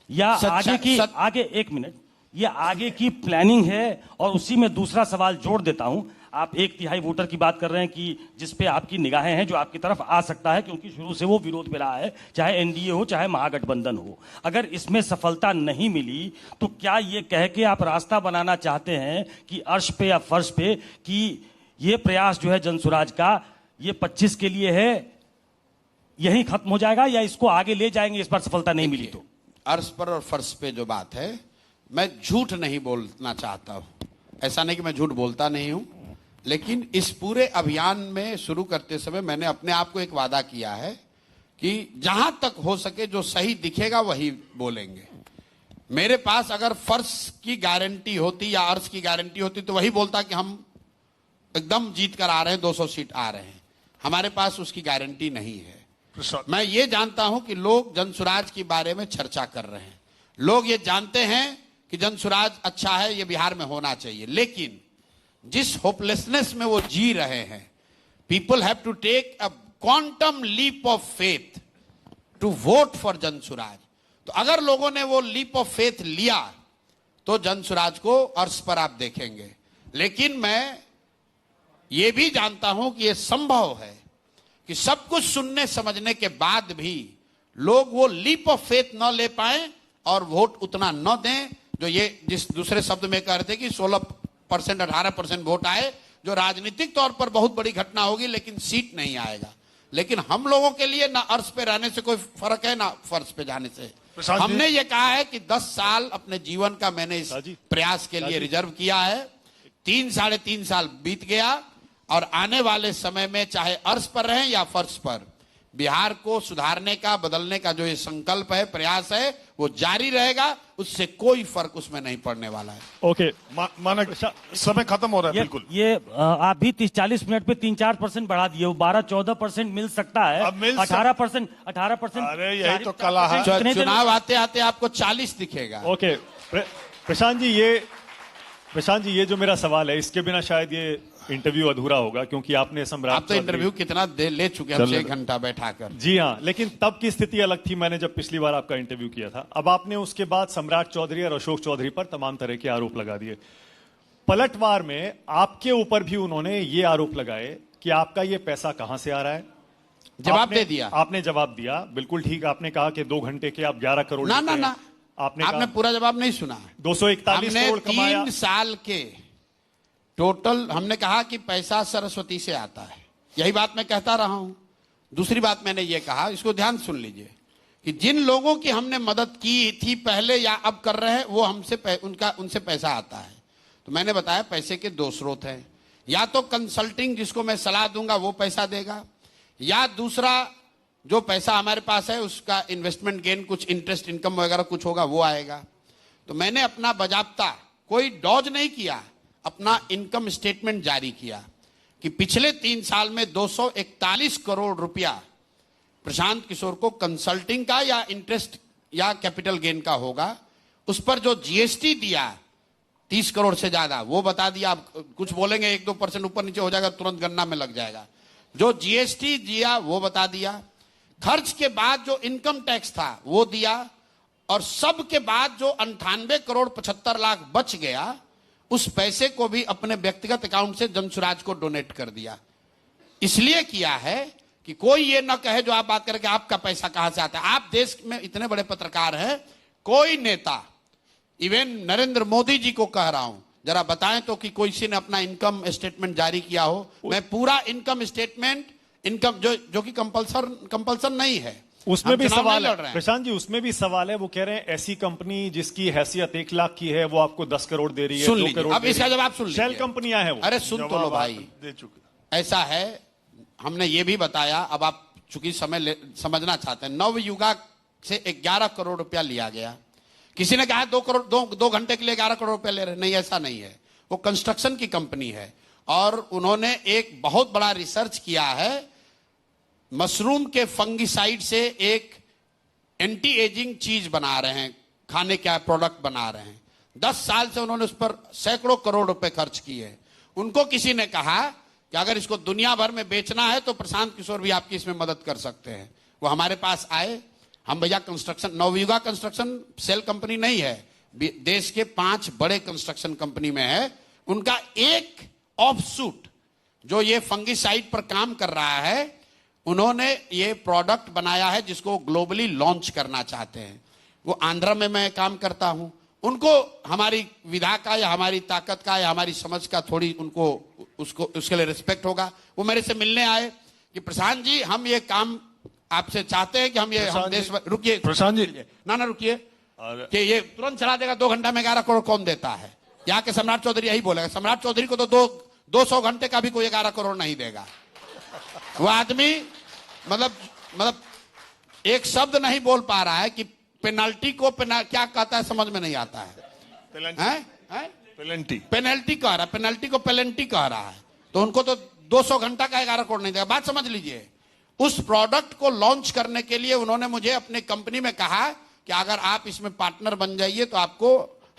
Speaker 3: या आगे एक मिनट, ये आगे की प्लानिंग है? और उसी में दूसरा सवाल जोड़ देता हूं, आप 1/3 वोटर की बात कर रहे हैं कि जिस पे आपकी निगाहें हैं, जो आपकी तरफ आ सकता है, क्योंकि शुरू से वो विरोध में रहा है, चाहे एनडीए हो चाहे महागठबंधन हो। अगर इसमें सफलता नहीं मिली तो क्या ये कह के आप रास्ता बनाना चाहते हैं कि अर्श पे या फर्श पे, कि ये प्रयास जो है जनसुराज का, ये 25 के लिए है, यही खत्म हो जाएगा, या इसको आगे ले जाएंगे इस बार सफलता नहीं मिली तो?
Speaker 2: अर्श पर और फर्श पे जो बात है, मैं झूठ नहीं बोलना चाहता हूं। ऐसा नहीं कि मैं झूठ बोलता नहीं हूं, लेकिन इस पूरे अभियान में शुरू करते समय मैंने अपने आप को एक वादा किया है कि जहां तक हो सके जो सही दिखेगा वही बोलेंगे। मेरे पास अगर फर्श की गारंटी होती या अर्श की गारंटी होती तो वही बोलता कि हम एकदम जीत कर आ रहे हैं, 200 सीट आ रहे हैं। हमारे पास उसकी गारंटी नहीं है। मैं ये जानता हूं कि लोग जनसुराज के बारे में चर्चा कर रहे हैं, लोग ये जानते हैं कि जनसुराज अच्छा है, ये बिहार में होना चाहिए। लेकिन जिस होपलेसनेस में वो जी रहे हैं, people have to take a quantum leap of faith to vote for Jan Suraaj. तो अगर लोगों ने वो लीप ऑफ फेथ लिया तो जनसुराज को अर्श पर आप देखेंगे। लेकिन मैं ये भी जानता हूं कि ये संभव है कि सब कुछ सुनने समझने के बाद भी लोग वो लीप ऑफ फेथ न ले पाए और वोट उतना न दें, जो ये जिस दूसरे शब्द में कह रहे थे कि 16% 18% वोट आए, जो राजनीतिक तौर पर बहुत बड़ी घटना होगी, लेकिन सीट नहीं आएगा। लेकिन हम लोगों के लिए ना अर्श पे रहने से कोई फर्क है ना फर्श पे जाने से। हमने ये कहा है कि 10 साल अपने जीवन का मैंने इस प्रयास के लिए रिजर्व किया है। 3-3.5 साल बीत गया और आने वाले समय में चाहे अर्श पर रहें या फर्श पर, बिहार को सुधारने का, बदलने का जो ये संकल्प है, प्रयास है, वो जारी रहेगा। उससे कोई फर्क उसमें नहीं पड़ने वाला है।
Speaker 1: ओके, मानक समय खत्म हो रहा है। बिल्कुल,
Speaker 3: ये आप भी 30-40 मिनट पे 3-4% बढ़ा दिए, 12-14% मिल सकता है। 18%।
Speaker 1: अरे यही तो कला है।
Speaker 2: चुनाव आते आते आपको 40 दिखेगा।
Speaker 4: ओके, प्रशांत जी, ये जो मेरा सवाल है, इसके बिना शायद ये इंटरव्यू अधूरा होगा, क्योंकि आपने सम्राट,
Speaker 2: आप तो इंटरव्यू कितना देर ले चुके हैं, हमसे 1 घंटा बैठाकर।
Speaker 4: जी हाँ, लेकिन तब की स्थिति अलग थी, मैंने जब पिछली बार आपका इंटरव्यू किया था। अब आपने उसके बाद सम्राट चौधरी और अशोक चौधरी पर तमाम तरह के आरोप लगा दिए। पलटवार में आपके ऊपर भी उन्होंने ये आरोप लगाए कि आपका ये पैसा कहां से आ रहा है।
Speaker 2: जवाब दे दिया
Speaker 4: आपने, जवाब दिया, बिल्कुल ठीक। आपने कहा कि 2 घंटे के आप 11 करोड़।
Speaker 2: ना, आपने पूरा जवाब नहीं सुना।
Speaker 4: 241 करोड़ कमाया।
Speaker 2: 3 साल के टोटल हमने कहा कि पैसा सरस्वती से आता है, यही बात मैं कहता रहा हूं। दूसरी बात मैंने ये कहा, इसको ध्यान सुन लीजिए, कि जिन लोगों की हमने मदद की थी पहले या अब कर रहे हैं, वो उनसे पैसा आता है। तो मैंने बताया पैसे के दो स्रोत हैं, या तो कंसल्टिंग जिसको मैं सलाह दूंगा वो पैसा देगा, या दूसरा जो पैसा हमारे पास है उसका इन्वेस्टमेंट गेन, कुछ इंटरेस्ट इनकम वगैरह कुछ होगा वो आएगा। तो मैंने अपना बाजाप्ता कोई डॉज नहीं किया, अपना इनकम स्टेटमेंट जारी किया कि पिछले 3 साल में 241 करोड़ रुपया प्रशांत किशोर को कंसल्टिंग का या इंटरेस्ट या कैपिटल गेन का होगा। उस पर जो जीएसटी दिया 30 करोड़ से ज्यादा, वो बता दिया। आप कुछ बोलेंगे 1-2% ऊपर नीचे हो जाएगा, तुरंत गणना में लग जाएगा। जो जीएसटी दिया वो बता दिया, खर्च के बाद जो इनकम टैक्स था वो दिया, और सब के बाद जो 98 करोड़ 75 लाख बच गया, उस पैसे को भी अपने व्यक्तिगत अकाउंट से जनसुराज को डोनेट कर दिया। इसलिए किया है कि कोई ये ना कहे जो आप बात करें कि आपका पैसा कहां से आता है। आप देश में इतने बड़े पत्रकार हैं, कोई नेता, इवन नरेंद्र मोदी जी को कह रहा हूं, जरा बताएं तो कि कोई ने अपना इनकम स्टेटमेंट जारी किया हो। मैं पूरा इनकम स्टेटमेंट, इनकम जो कि कंपल्सन नहीं है,
Speaker 4: उसमें भी सवाल है प्रशांत जी, उसमें भी सवाल है। वो कह रहे हैं ऐसी कंपनी जिसकी हैसियत 1 लाख की है वो आपको 10 करोड़ दे रही है, 2 करोड़।
Speaker 2: अब इसका जवाब सुन लीजिए।
Speaker 4: शेल कंपनियां हैं वो।
Speaker 2: अरे सुन तो लो भाई,
Speaker 1: दे चुके।
Speaker 2: ऐसा है, हमने ये भी बताया। अब आप चूंकि समझना चाहते हैं, नवयुगा से 11 करोड़ रुपया लिया गया। किसी ने कहा 2 घंटे के लिए 11 करोड़ रुपया ले रहे, नहीं, ऐसा नहीं है। वो कंस्ट्रक्शन की कंपनी है और उन्होंने एक बहुत बड़ा रिसर्च किया है। मशरूम के फंगिसाइड से एक एंटी एजिंग चीज बना रहे हैं, खाने का प्रोडक्ट बना रहे हैं। 10 साल से उन्होंने उस पर सैकड़ों करोड़ रुपए खर्च किए। उनको किसी ने कहा कि अगर इसको दुनिया भर में बेचना है तो प्रशांत किशोर भी आपकी इसमें मदद कर सकते हैं। वो हमारे पास आए। हम भैया construction, Navayuga construction sale company नहीं है, देश के 5 बड़े कंस्ट्रक्शन कंपनी में है। उनका एक ऑफशूट जो ये फंगिसाइड पर काम कर रहा है, उन्होंने ये प्रोडक्ट बनाया है जिसको ग्लोबली लॉन्च करना चाहते हैं। वो आंध्र में मैं काम करता हूं। उनको हमारी विधा का या हमारी ताकत का या हमारी समझ का थोड़ी उनको उसके लिए रिस्पेक्ट होगा। वो मेरे से मिलने आए कि प्रशांत जी, हम ये काम आपसे चाहते हैं कि हम देश, रुकिए
Speaker 1: प्रशांत जी,
Speaker 2: ना रुकिए, कि ये तुरंत चला देगा 2 घंटा में 11 करोड़ कौन देता है? यहाँ के सम्राट चौधरी यही बोलेगा। सम्राट चौधरी को तो 200 घंटे का भी कोई 11 करोड़ नहीं देगा। वो आदमी मतलब एक शब्द नहीं बोल पा रहा है कि पेनल्टी को क्या कहता है, समझ में नहीं आता है। पेनल्टी कह रहा है, पेनल्टी को पेनल्टी कह रहा है। तो उनको तो 200 घंटा का 11 करोड़ नहीं देगा। बात समझ लीजिए। उस प्रोडक्ट को लॉन्च करने के लिए उन्होंने मुझे अपने कंपनी में कहा कि अगर आप इसमें पार्टनर बन जाइए तो आपको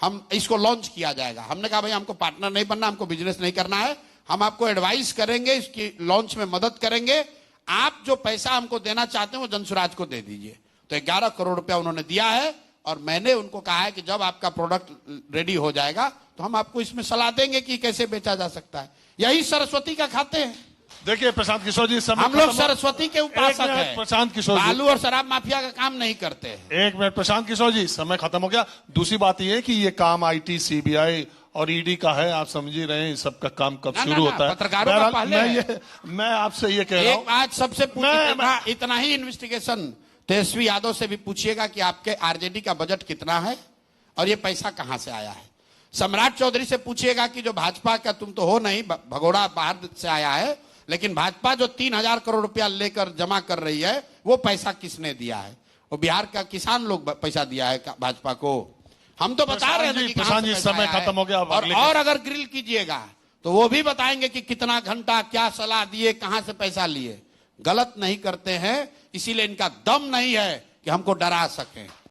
Speaker 2: हम इसको लॉन्च किया जाएगा। हमने कहा भाई हमको पार्टनर नहीं बनना, हमको बिजनेस नहीं करना है, हम आपको एडवाइस करेंगे, इसकी लॉन्च में मदद करेंगे। आप जो पैसा हमको देना चाहते हैं वो जनसुराज को दे दीजिए। तो 11 करोड़ रुपया उन्होंने दिया है और मैंने उनको कहा है कि जब आपका प्रोडक्ट रेडी हो जाएगा तो हम आपको इसमें सलाह देंगे कि कैसे बेचा जा सकता है। यही सरस्वती का खाते हैं।
Speaker 1: देखिए प्रशांत किशोर जी,
Speaker 2: हम लोग सरस्वती के उपासक हैं।
Speaker 1: प्रशांत किशोर जी,
Speaker 2: बालू और शराब माफिया का काम नहीं करते हैं।
Speaker 1: 1 मिनट प्रशांत किशोर जी, समय खत्म हो गया। दूसरी बात यह है कि ये काम आईटी, सीबीआई और ईडी का है। आप समझ ही रहे हैं सबका काम कब शुरू होता है।
Speaker 2: पत्रकारों का पहले
Speaker 1: मैं आपसे ये कह रहा हूं,
Speaker 2: आज सबसे इतना ही इन्वेस्टिगेशन तेजस्वी यादव से भी पूछिएगा कि आपके आरजेडी का बजट कितना है और ये पैसा कहां से आया है। सम्राट चौधरी से पूछिएगा कि जो भाजपा का, तुम तो हो नहीं, भगोड़ा बाहर से आया है, लेकिन भाजपा जो 3000 करोड़ रुपया लेकर जमा कर रही है वो पैसा किसने दिया है? वो बिहार का किसान लोग पैसा दिया है भाजपा को। हम तो बता रहे हैं कि
Speaker 1: प्रशांत जी, समय खत्म हो गया।
Speaker 2: और अगर ग्रिल कीजिएगा तो वो भी बताएंगे कि कितना घंटा, क्या सलाह दिए, कहां से पैसा लिए। गलत नहीं करते हैं, इसीलिए इनका दम नहीं है कि हमको डरा सकें।